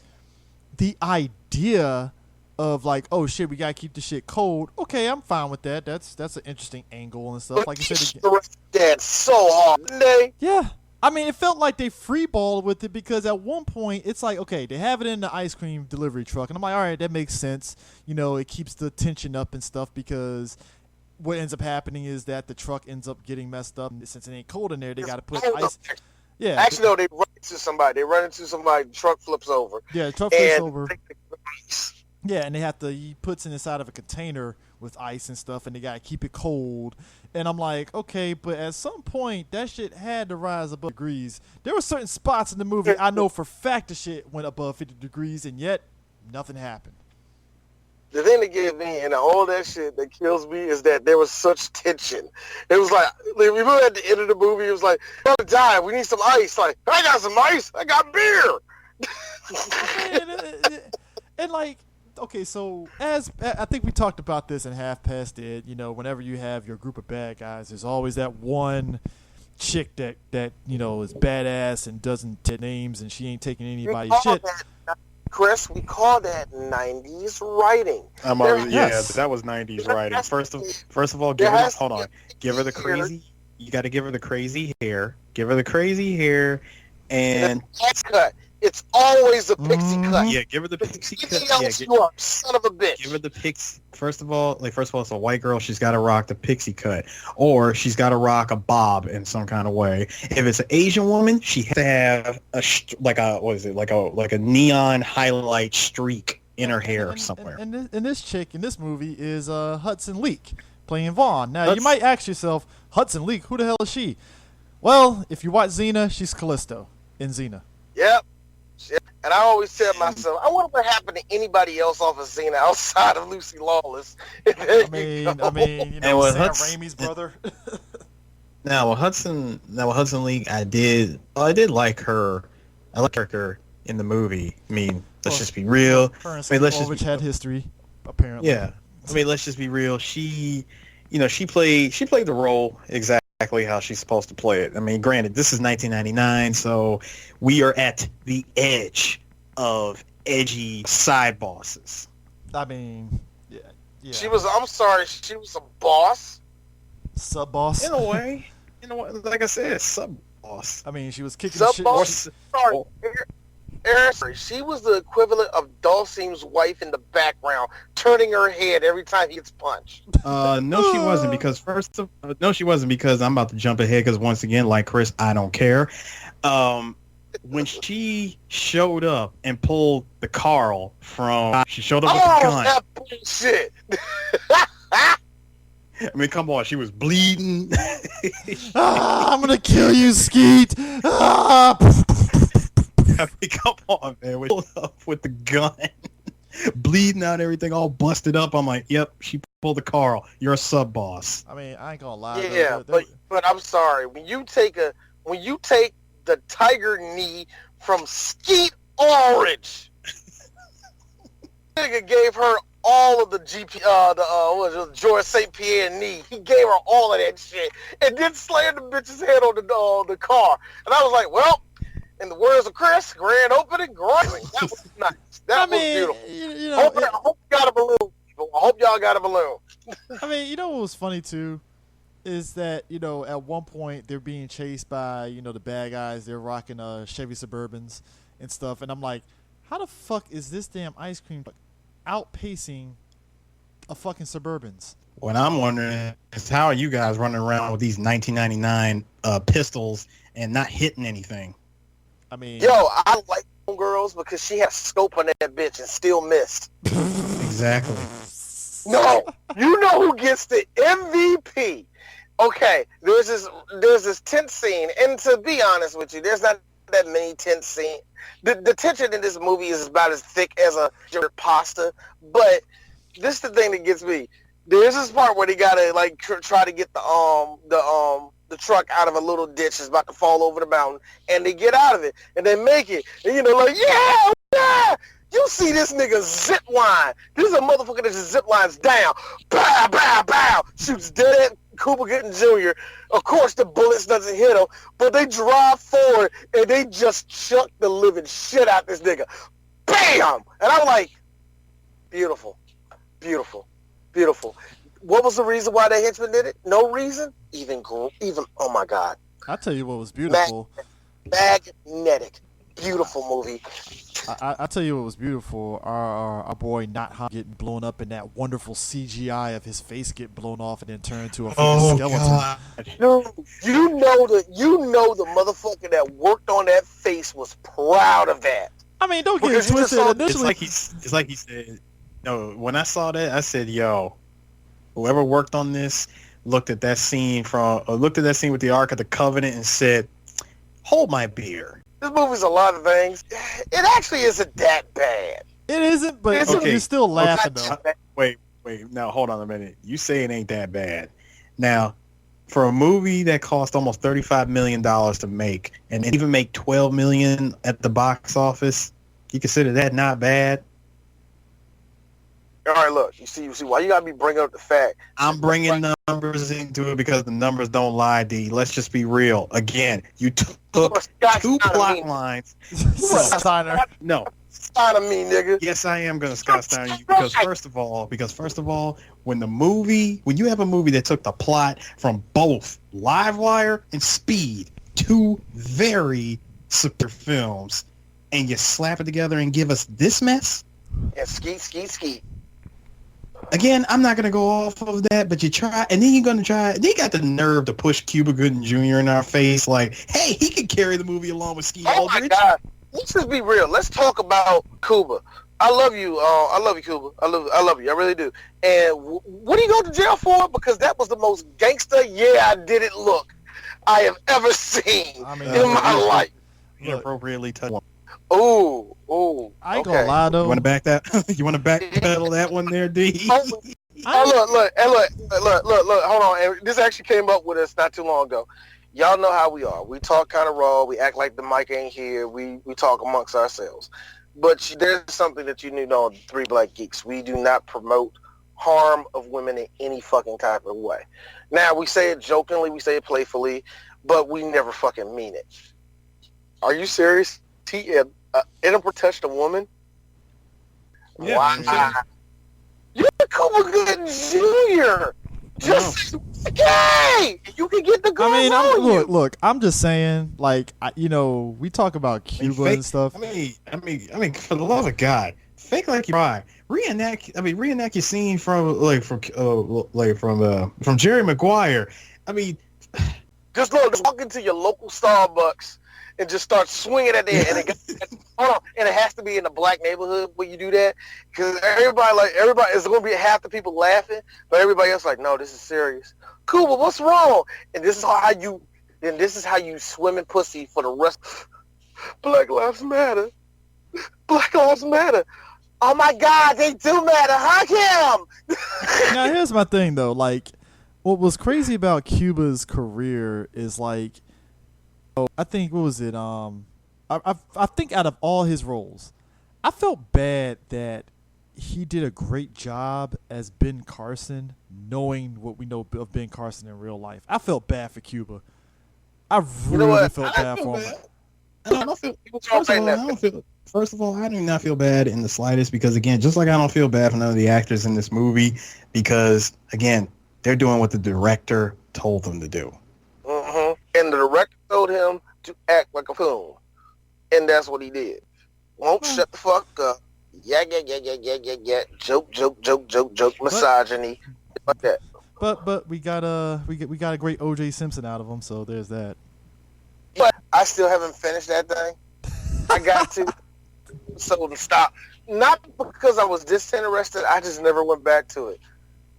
the idea of like, oh shit, we gotta keep the shit cold. Okay, I'm fine with that. That's an interesting angle and stuff. Like you said, that's so hard, didn't they? Yeah. I mean, it felt like they freeballed with it because at one point it's like, okay, they have it in the ice cream delivery truck, and I'm like, all right, that makes sense. It keeps the tension up and stuff because what ends up happening is that the truck ends up getting messed up. And since it ain't cold in there, they got to put ice. Yeah. Actually, no, they run into somebody. The truck flips over. Yeah, the truck flips over. Yeah, and he puts it inside of a container with ice and stuff, and they got to keep it cold. And I'm like, okay, but at some point, that shit had to rise above degrees. There were certain spots in the movie I know for fact the shit went above 50 degrees, and yet nothing happened. The thing that gave me, and all that shit that kills me, is that there was such tension. It was like, remember at the end of the movie, it was like, we're going to die, we need some ice. Like, I got some ice, I got beer. and like, okay, so as I think we talked about this in Half Past Dead, whenever you have your group of bad guys, there's always that one chick that is badass and doesn't take names, and she ain't taking anybody's shit. Chris, we call that 90s writing. That was 90s writing. First of all, give her the crazy. You got to give her the crazy hair. Give her the crazy hair, and that's cut. It's always a pixie cut. Yeah, give her the pixie cut. You are son of a bitch. Give her the pixie. First of all, it's a white girl. She's got to rock the pixie cut, or she's got to rock a bob in some kind of way. If it's an Asian woman, she has to have a neon highlight streak in her hair somewhere. And this chick in this movie is Hudson Leak playing Vaughn. Now you might ask yourself, Hudson Leak, who the hell is she? Well, if you watch Xena, she's Callisto in Xena. Yep. And I always tell myself, I wonder what happened to anybody else off of Xena outside of Lucy Lawless. I mean, Sam Raimi's brother. Now, with Hudson Leak, I did like her. I like her in the movie. I mean, let's just be real. Which had history, apparently. Yeah. I mean, let's just be real. She played the role exactly how she's supposed to play it. I mean, granted, this is 1999, so we are at the edge of edgy side bosses. I mean, yeah. She was a boss? Sub-boss? In a way, like I said, sub-boss. I mean, she was kicking sub-boss? She was the equivalent of Dulcine's wife in the background, turning her head every time he gets punched. No, she wasn't, because I'm about to jump ahead, because once again, like Chris, I don't care. When she showed up and pulled the Carl from, she showed up with the gun. That bullshit. I mean, come on, she was bleeding. I'm gonna kill you, Skeet. I mean, come on, man. We pulled up with the gun, bleeding out, everything all busted up. I'm like, yep, she pulled the Carl. You're a sub boss. I mean, I ain't gonna lie. Yeah, but I'm sorry. When you take the tiger knee from Skeet Orange, nigga gave her all of the George St. Pierre knee. He gave her all of that shit, and then slammed the bitch's head on the car. And I was like, well, in the words of Chris, grand opening, grinding. That was nice. That was beautiful. I hope you got a balloon. I hope y'all got a balloon. I mean, you know what was funny too, is that at one point they're being chased by the bad guys. They're rocking Chevy Suburbans and stuff, and I'm like, how the fuck is this damn ice cream outpacing a fucking Suburbans? What I'm wondering is how are you guys running around with these 1999 pistols and not hitting anything? I mean, I like girls because she has scope on that bitch and still missed. Exactly. No, you know who gets the MVP? Okay, there's this tense scene, and to be honest with you, there's not that many tense scenes. The tension in this movie is about as thick as a pasta, but this is the thing that gets me. There's this part where they gotta try to get the truck out of a little ditch that's about to fall over the mountain, and they get out of it, and they make it, and yeah! You see this nigga zip line. This is a motherfucker that just zip lines down. Bow, bow, bow. Shoots dead at Cuba Gooding Jr. Of course, the bullets doesn't hit him, but they drive forward, and they just chuck the living shit out this nigga. Bam! And I'm like, beautiful, beautiful, beautiful. What was the reason why the henchman did it? No reason? Even, oh my God. I'll tell you what was beautiful. Magnetic. Beautiful movie. I'll tell you what was beautiful. Our boy Not getting blown up, and that wonderful CGI of his face get blown off and then turn into a skeleton. God. No, you know the motherfucker that worked on that face was proud of that. I mean, don't get it twisted. It's like he said. No, when I saw that, I said, "Yo, whoever worked on this looked at that scene with the Ark of the Covenant and said, hold my beer." This movie's a lot of things. It actually isn't that bad. It isn't, but you're still laughing though. Wait. Now, hold on a minute. You say it ain't that bad. Now, for a movie that cost almost $35 million to make, and even make $12 million at the box office, you consider that not bad? All right, look. You see why you gotta be bringing up the fact. I'm bringing numbers into it because the numbers don't lie, D. Let's just be real. Again, you took two plot lines. Steiner. No. Steiner me, nigga. Yes, I am gonna Scott Steiner you because first of all, when you have a movie that took the plot from both Livewire and Speed, two very super films, and you slap it together and give us this mess? And skeet. Again, I'm not going to go off of that, but you try, and then you're going to try, they got the nerve to push Cuba Gooding Jr. in our face like, hey, he could carry the movie along with Skeet Aldridge. Oh my God. Let's just be real. Let's talk about Cuba. I love you, Cuba. I love you. I really do. And what do you go to jail for? Because that was the most gangster, I did it look I have ever seen in my life. Inappropriately touched one. Oh, I ain't gonna lie though. You want to back that? You want to backpedal that one there, D? Look. Hold on. And this actually came up with us not too long ago. Y'all know how we are. We talk kind of raw. We act like the mic ain't here. We talk amongst ourselves. But there's something that you need to know, Three Black Geeks. We do not promote harm of women in any fucking type of way. Now, we say it jokingly, we say it playfully, but we never fucking mean it. Are you serious? Edinburgh touched a woman? Yeah, wow. You're Cuba Gooding Jr. Just gay. You can get the girl. Look. I'm just saying, we talk about Cuba and stuff. I mean, for the love of God, fake like you cry. Reenact your scene from Jerry Maguire. I mean, just walk into your local Starbucks and just start swinging at there, and it got hold on, and it has to be in a black neighborhood where you do that, because everybody is going to be half the people laughing, but everybody else like, no, this is serious. Cuba, what's wrong? And this is how you swim in pussy for the rest. Black lives matter. Black lives matter. Oh my God, they do matter. Hug him. Now here's my thing though. Like, what was crazy about Cuba's career is like, I think what was it? I think out of all his roles, I felt bad that he did a great job as Ben Carson, knowing what we know of Ben Carson in real life. I felt bad for Cuba. I really felt bad for him. First of all, I do not feel bad in the slightest because, again, just like I don't feel bad for none of the actors in this movie because, again, they're doing what the director told them to do. Mm-hmm. And the director told him to act like a fool. And that's what he did. Won't shut the fuck up. Yeah. Joke. Misogyny. Like that. But we got a great O.J. Simpson out of him, so there's that. But I still haven't finished that thing. I got to. So to stop. Not because I was disinterested, I just never went back to it.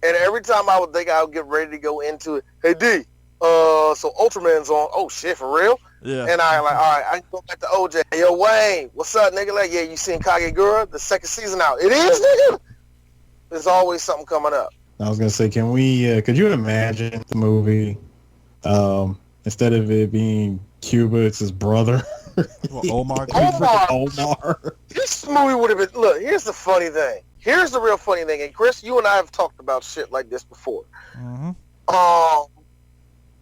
And every time I would think I would get ready to go into it, hey D, so Ultraman's on. Oh shit, for real? Yeah. And I like, all right, I can go back to OJ. Hey, yo, Wayne, what's up, nigga? Like, yeah, you seen Kagegura? The second season out. It is, nigga. There's always something coming up. I was gonna say, could you imagine the movie, instead of it being Cuba, it's his brother? Omar. This movie would have been. Look, here's the funny thing. Here's the real funny thing. And Chris, you and I have talked about shit like this before. Mm-hmm.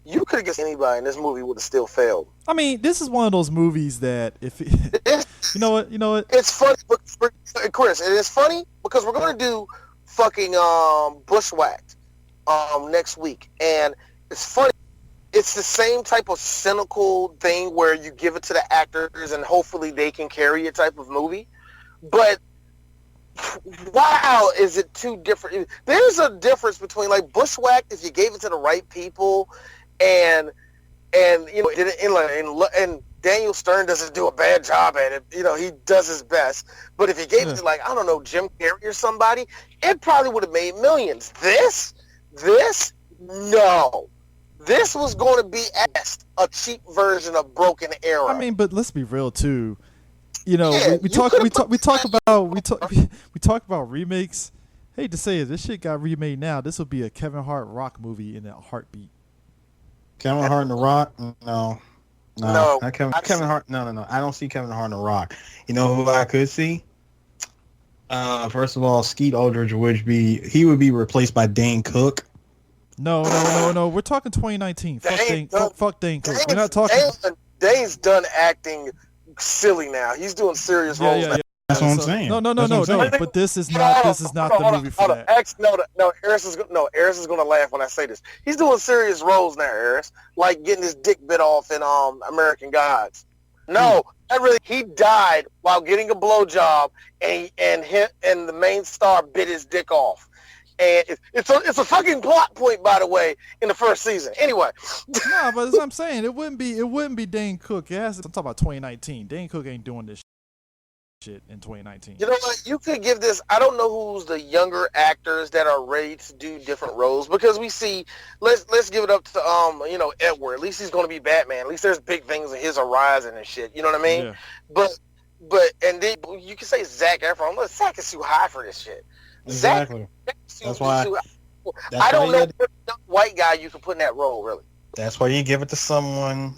You could have guessed anybody, and this movie would have still failed. I mean, this is one of those movies that if you know what, it's funny, Chris. It is funny because we're gonna do fucking Bushwhacked next week, and it's funny. It's the same type of cynical thing where you give it to the actors and hopefully they can carry it type of movie. But wow, is it too different? There's a difference between like Bushwhacked if you gave it to the right people, and you know, did it and Daniel Stern doesn't do a bad job at it. You know, he does his best. But if you gave it to like, I don't know, Jim Carrey or somebody, it probably would have made millions. This, no. This was going to be a cheap version of Broken Arrow. I mean, but let's be real too. You know, we talk about remakes. Hate to say it, this shit got remade now. This will be a Kevin Hart Rock movie in a heartbeat. Kevin Hart in the Rock? No, not Kevin Hart. No. I don't see Kevin Hart in the Rock. You know who I could see? First of all, Skeet Ulrich would be replaced by Dane Cook. No. We're talking 2019. Fuck Dane Cook. We're not talking. Dane's done acting silly now. He's doing serious roles now. That's what I'm saying. No. But this is not the movie for that. Eris is going to laugh when I say this. He's doing serious roles now, Eris, like getting his dick bit off in American Gods. No, he died while getting a blowjob, and the main star bit his dick off. And it's a fucking plot point, by the way, in the first season. Anyway. No, but as I'm saying, it wouldn't be Dane Cook. I'm talking about 2019. Dane Cook ain't doing this shit in 2019. You know what? You could give this. I don't know who's the younger actors that are ready to do different roles, because we see. Let's give it up to Edward. At least he's going to be Batman. At least there's big things in his horizon and shit. You know what I mean? Yeah. But and then you can say Zac Efron. Look, Zac is too high for this shit. Exactly. That's why. I don't know what white guy you can put in that role, really. That's why you give it to someone.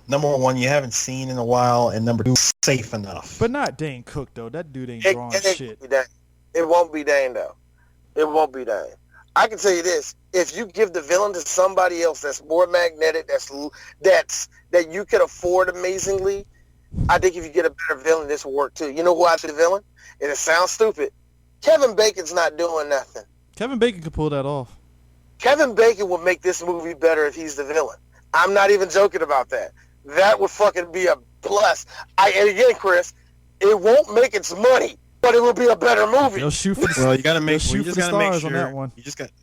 Number one, you haven't seen in a while, and number two, safe enough. But not Dane Cook though. That dude ain't drawing shit. It won't be Dane though. It won't be Dane. I can tell you this: if you give the villain to somebody else that's more magnetic, that you can afford amazingly, I think if you get a better villain, this will work too. You know who I should the villain? And it sounds stupid. Kevin Bacon's not doing nothing. Kevin Bacon could pull that off. Kevin Bacon will make this movie better if he's the villain. I'm not even joking about that. That would fucking be a plus. And again, Chris, it won't make its money, but it will be a better movie. They'll shoot for the Well, you got to make sure. On that one.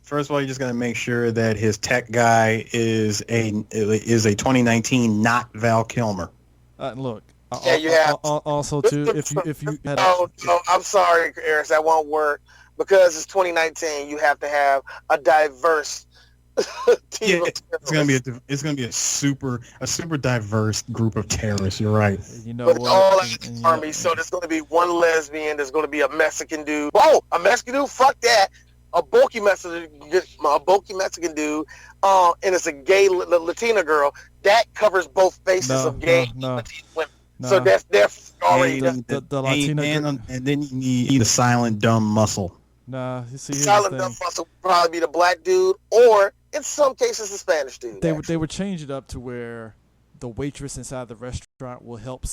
First of all, you just got to make sure that his tech guy is a 2019 not Val Kilmer. Look, Yeah, you have. Also, too, if you had no, I'm sorry, Eris, that won't work because it's 2019. You have to have a diverse team. Yeah, it's gonna be a super diverse group of terrorists. You're right. You know but what? all army, so there's gonna be one lesbian. There's gonna be a Mexican dude. Oh, a Mexican dude? Fuck that. A bulky Mexican dude. And it's a gay Latina girl. That covers both faces of gay Latina women. No. So that's already the Latina and then you need a silent dumb muscle. Nah, you see, silent dumb muscle would probably be the black dude, or in some cases the Spanish dude. They would change it up to where the waitress inside the restaurant will help the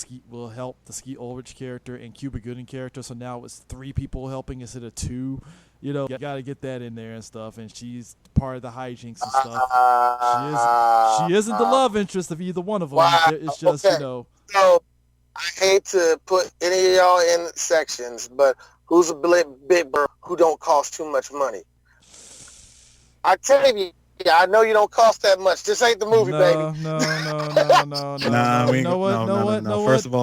Skeet Ulrich character and Cuba Gooding character. So now it's 3 people helping instead of 2. You know, you got to get that in there and stuff. And she's part of the hijinks and stuff. She isn't the love interest of either one of them. Wow. It's just Okay. you know. So I hate to put any of y'all in sections, but who's a big bird who don't cost too much money? I tell you, I know you don't cost that much. This ain't the movie, baby. No. First of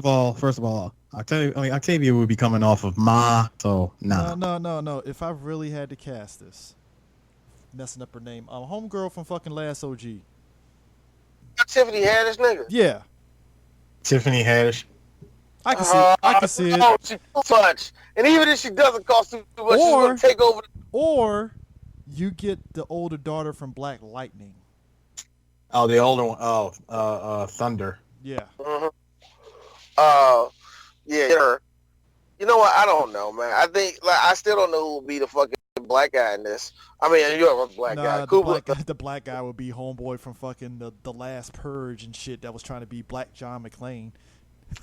all, Octavia would be coming off of Ma, so nah. No. If I really had to cast this, messing up her name, homegirl from fucking Last OG. Tiffany Haddish, nigga. Yeah. Tiffany Haddish. I can see it. Oh, she too much. And even if she doesn't cost too much, she's gonna take over. Or you get the older daughter from Black Lightning. Oh, the older one. Oh, Thunder. Yeah. Mm-hmm. Yeah. Her. You know what? I don't know, man. I think I still don't know who will be the fucking black guy in this. I mean, you're a black guy. The black guy would be homeboy from fucking the last Purge and shit that was trying to be Black John McClane.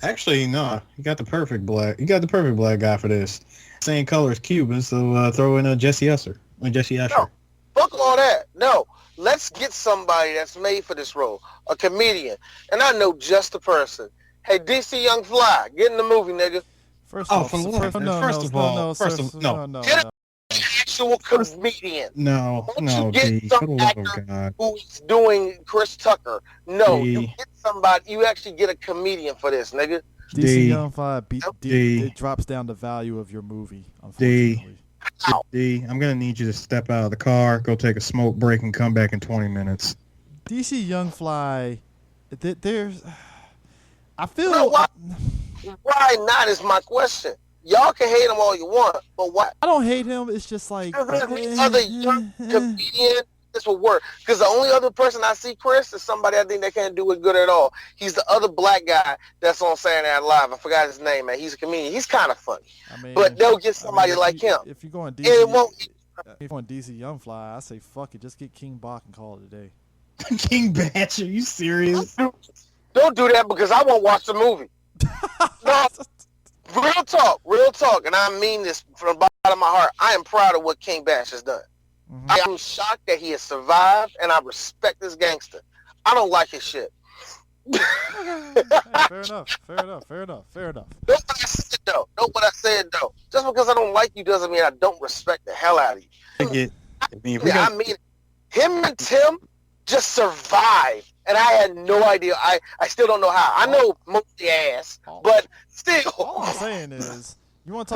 Actually, no. You got the perfect black guy for this. Same color as Cuban, so throw in a Jesse Usher. No, fuck all that. No, let's get somebody that's made for this role, a comedian, and I know just the person. Hey, DC Young Fly, get in the movie, nigga. First of all, get an actual comedian. No, Don't you get some actor who's doing Chris Tucker. No, you get somebody. You actually get a comedian for this, nigga. DC Young Fly it drops down the value of your movie, unfortunately. D, I'm gonna need you to step out of the car, go take a smoke break, and come back in 20 minutes. DC Young Fly, there's, I feel. No, why not is my question. Y'all can hate him all you want, but why? I don't hate him. It's just like every other young comedian. This will work because the only other person I see, Chris, is somebody I think that can't do it good at all. He's the other black guy that's on Saturday Night Live. I forgot his name, man. He's a comedian. He's kind of funny, but they'll get somebody like him. If you're going DC Young Fly, I say fuck it. Just get King Bach and call it a day. King Batch? Are you serious? Don't do that because I won't watch the movie. No, real talk, and I mean this from the bottom of my heart. I am proud of what King Bash has done. Mm-hmm. I am shocked that he has survived, and I respect this gangster. I don't like his shit. Fair enough. Know what I said though. Just because I don't like you doesn't mean I don't respect the hell out of you. I mean, him and Tim just survived, and I had no idea. I still don't know how. I know mostly ass, but still. All I'm saying is, you want to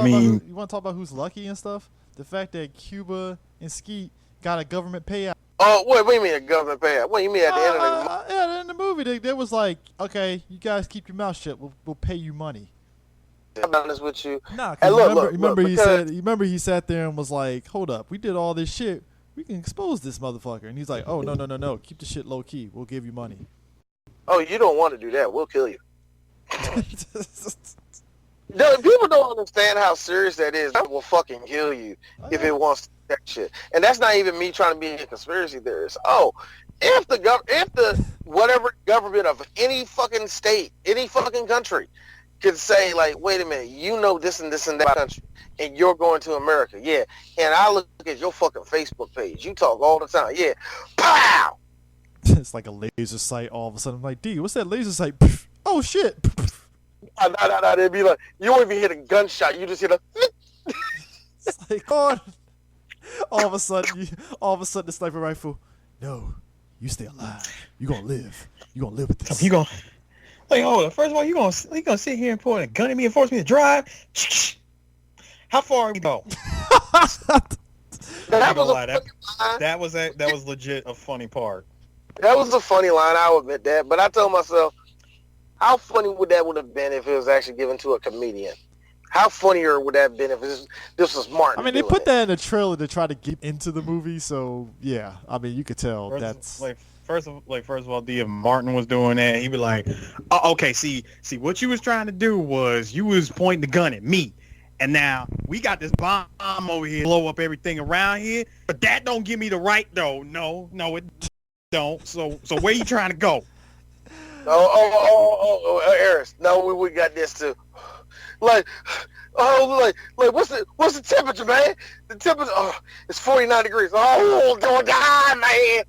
talk about who's lucky and stuff? The fact that Cuba and Skeet got a government payout. Oh, what do you mean a government payout? What do you mean at the end of the movie? Yeah, in the movie, they was like, okay, you guys keep your mouth shut. We'll pay you money. I'm honest with you. Nah, hey, remember he sat there and was like, hold up, we did all this shit. We can expose this motherfucker. And he's like, oh, no. Keep the shit low key. We'll give you money. Oh, you don't want to do that. We'll kill you. No, people don't understand how serious that is. That will fucking kill you if it wants to do that shit. And that's not even me trying to be a conspiracy theorist. Oh, if the whatever government of any fucking state, any fucking country could say, like, wait a minute, you know this and that country, and you're going to America, yeah, and I look at your fucking Facebook page, you talk all the time, yeah, pow! It's like a laser sight all of a sudden. I'm like, D, what's that laser sight? Oh, shit! No, they'd be like, you won't even hit a gunshot, you just hit a... It's like, oh, all of a sudden the sniper rifle, no, You stay alive. You gonna live. You gonna live with this. You gonna like hold on. First of all, you gonna sit here and point a gun at me and force me to drive? How far we go? That was that was legit a funny part. That was a funny line, I'll admit that. But I told myself, how funny would have been if it was actually given to a comedian? How funnier would that have been if this was Martin? I mean, they put that in the trailer to try to get into the movie, so yeah. I mean, you could tell that's first of all, if Martin was doing that, he'd be like, oh, "Okay, see, what you was trying to do was you was pointing the gun at me, and now we got this bomb over here, blow up everything around here, but that don't give me the right though. No, it don't. So where you trying to go?" Oh, Harris. No, we got this too. Like, what's the temperature, man? The temperature, it's 49 degrees. Oh, don't die, man.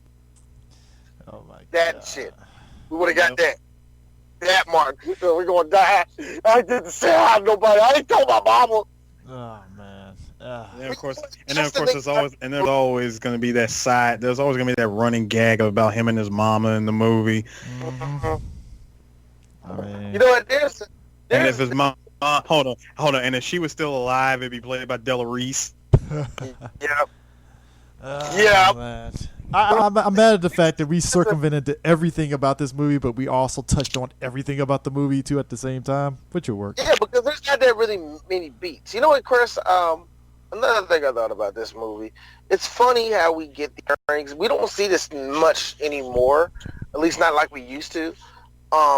Oh my God. That shit. We would have got that. That, Martin. We're gonna die. I didn't say hi to nobody. I ain't told my mama. Oh man. And then of course, there's always going to be that side. There's always going to be that running gag about him and his mama in the movie. Mm-hmm. I mean, you know what? There's and if his mom, hold on, and if she was still alive, it'd be played by Della Reese. Yeah. Yeah. Man. I'm mad at the fact that we circumvented everything about this movie, but we also touched on everything about the movie too at the same time. Which will work. Yeah, because there's not that really many beats. You know what, Chris? Another thing I thought about this movie, it's funny how we get the earnings. We don't see this much anymore, at least not like we used to,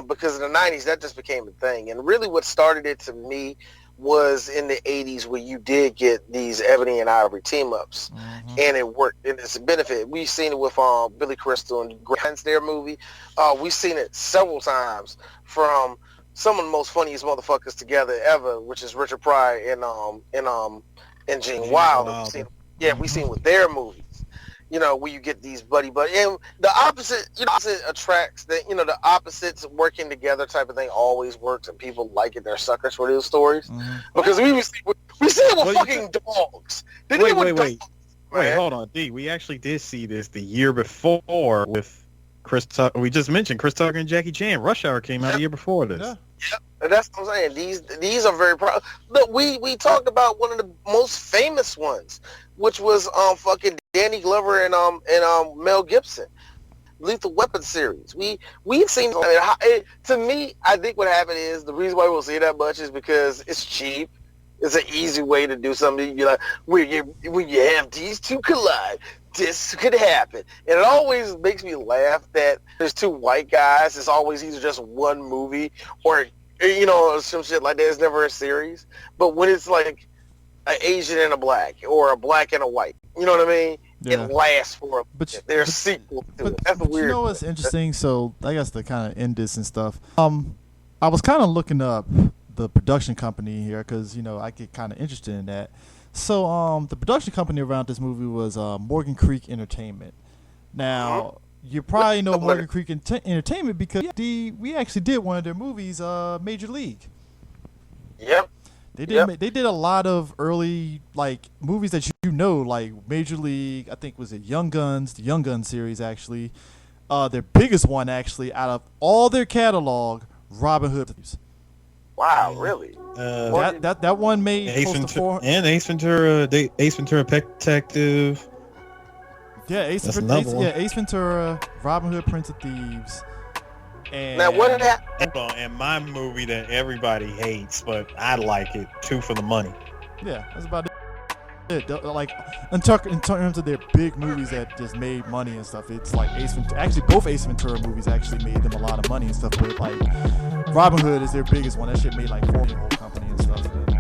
because in the 90s that just became a thing. And really what started it to me was in the 80s where you did get these Ebony and Ivory team-ups, and it worked, and it's a benefit. We've seen it with Billy Crystal and Grant's their movie. We've seen it several times from some of the most funniest motherfuckers together ever, which is Richard Pryor and Gene Wilder. We've seen with their movies. You know, where you get these buddy, and the opposite, attracts that, the opposites working together type of thing always works, and people like it. They're suckers for those stories because we see it with fucking dogs. Wait, hold on, D. We actually did see this the year before with Chris Tucker. We just mentioned Chris Tucker and Jackie Chan. Rush Hour came out a year before this. Yeah. And that's what I'm saying. These are very proud. Look, we talked about one of the most famous ones, which was fucking Danny Glover and Mel Gibson, Lethal Weapon series. We've seen. To me, I think what happened is the reason why we don't see that much is because it's cheap. It's an easy way to do something. You're like, when you have these two collide, this could happen. And it always makes me laugh that there's two white guys. It's always either just one movie or some shit like that. It's never a series. But when it's like an Asian and a black or a black and a white, you know what I mean? Yeah. It lasts for there's a sequel to it. That's weird. You know what's interesting? So I guess to kind of end this and stuff. I was kind of looking up the production company here because I get kind of interested in that. So the production company around this movie was Morgan Creek Entertainment. Now you probably know Morgan Creek Entertainment because we actually did one of their movies, Major League. Yep. They did a lot of early movies that like Major League. I think was it Young Guns, the Young Guns series actually. Their biggest one actually out of all their catalog, Robin Hood. Wow, really? That one made Ace Ventura and Ace Ventura, Ace Ventura Detective. Yeah, Ace Ventura, Robin Hood, Prince of Thieves. And now what did that? And my movie that everybody hates, but I like it, Two for the Money. Yeah, that's about it. Like in terms of their big movies that just made money and stuff, it's like Ace Ventura. Actually, both Ace Ventura movies actually made them a lot of money and stuff. But like Robin Hood is their biggest one. That shit made like $4 million company and stuff. And,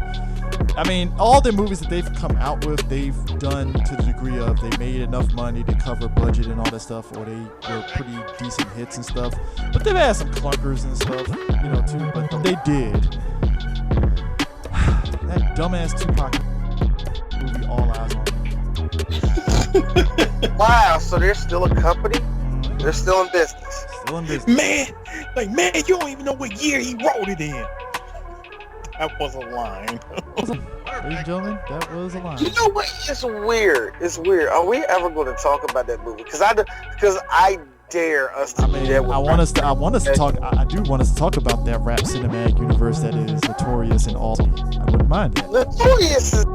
I mean, all their movies that they've come out with, they've done to the degree of they made enough money to cover budget and all that stuff, or they were pretty decent hits and stuff. But they've had some clunkers and stuff, too. But they did. That dumbass Tupac movie, All Eyes on Me. Wow, so they're still a company? They're still in business. Man, you don't even know what year he wrote it in. That was a line. Ladies and gentlemen, that was a line. You know what? It's weird. Are we ever going to talk about that movie? Because I dare us to do that. I want us to talk. I do want us to talk about that rap cinematic universe that is Notorious and all. I wouldn't mind that. Notorious is,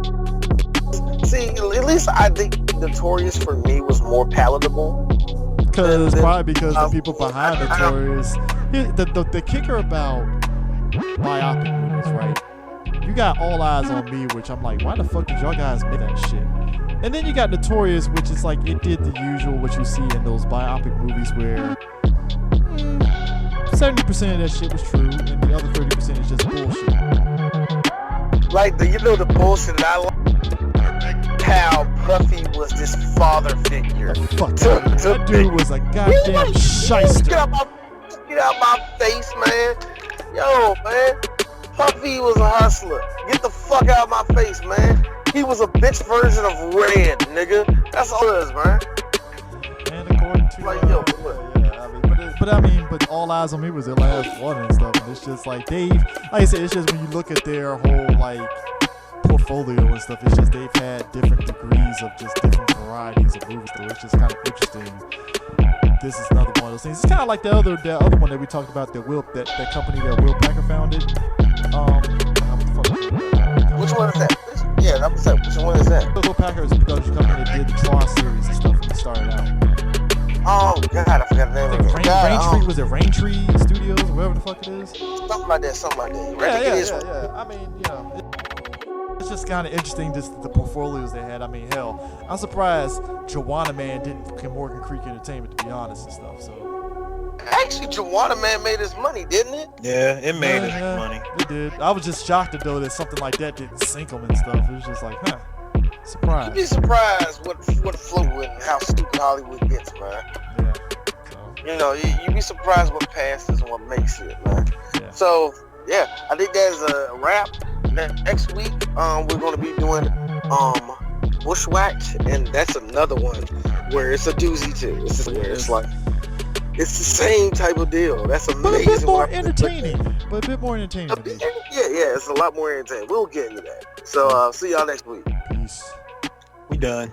see, at least I think Notorious for me was more palatable. Probably because the people behind Notorious. The kicker about biopic movies, right? You got All Eyes on Me, which I'm like, why the fuck did y'all guys make that shit? And then you got Notorious, which is like, it did the usual, what you see in those biopic movies where 70% of that shit was true, and the other 30% is just bullshit. Like, the bullshit that I like, how Puffy was this father figure. That dude was a goddamn shyster. Get out my face, man. Yo, man. Puffy was a hustler. Get the fuck out of my face, man. He was a bitch version of Red, nigga. That's all it is, man. And according to like, but All Eyes on Me was their last one and stuff, and it's just like like I said, it's just when you look at their whole like portfolio and stuff, it's just they've had different degrees of just different varieties of movies, so it's just kind of interesting. This is another one of those things. It's kind of like the other one that we talked about, that company that Will Packer founded. Which one is that? Yeah, that was that. Which one is that? Will Packer is the production company that did the Tron series and stuff when it started out. Oh God, I forgot the name of it. Raintree, was it Raintree Studios, or whatever the fuck it is? Something like that. Yeah. I mean, you know, it's just kind of interesting, just the portfolios they had. I mean, hell, I'm surprised Joanna Man didn't get Morgan Creek Entertainment, to be honest, and stuff. So actually, Joanna Man made his money, didn't it? Yeah, it made his money. It did. I was just shocked though that something like that didn't sink them and stuff. It was just like, surprised. You'd be surprised what flew with and how stupid Hollywood gets, man. Yeah. You know, you'd be surprised what passes and what makes it, man. Yeah. So yeah, I think that's a wrap. Next week, we're going to be doing Bushwhacked, and that's another one where it's a doozy too. It's the same type of deal. That's amazing. But a bit more entertaining. Yeah, it's a lot more entertaining. We'll get into that. So see y'all next week. Peace. We done.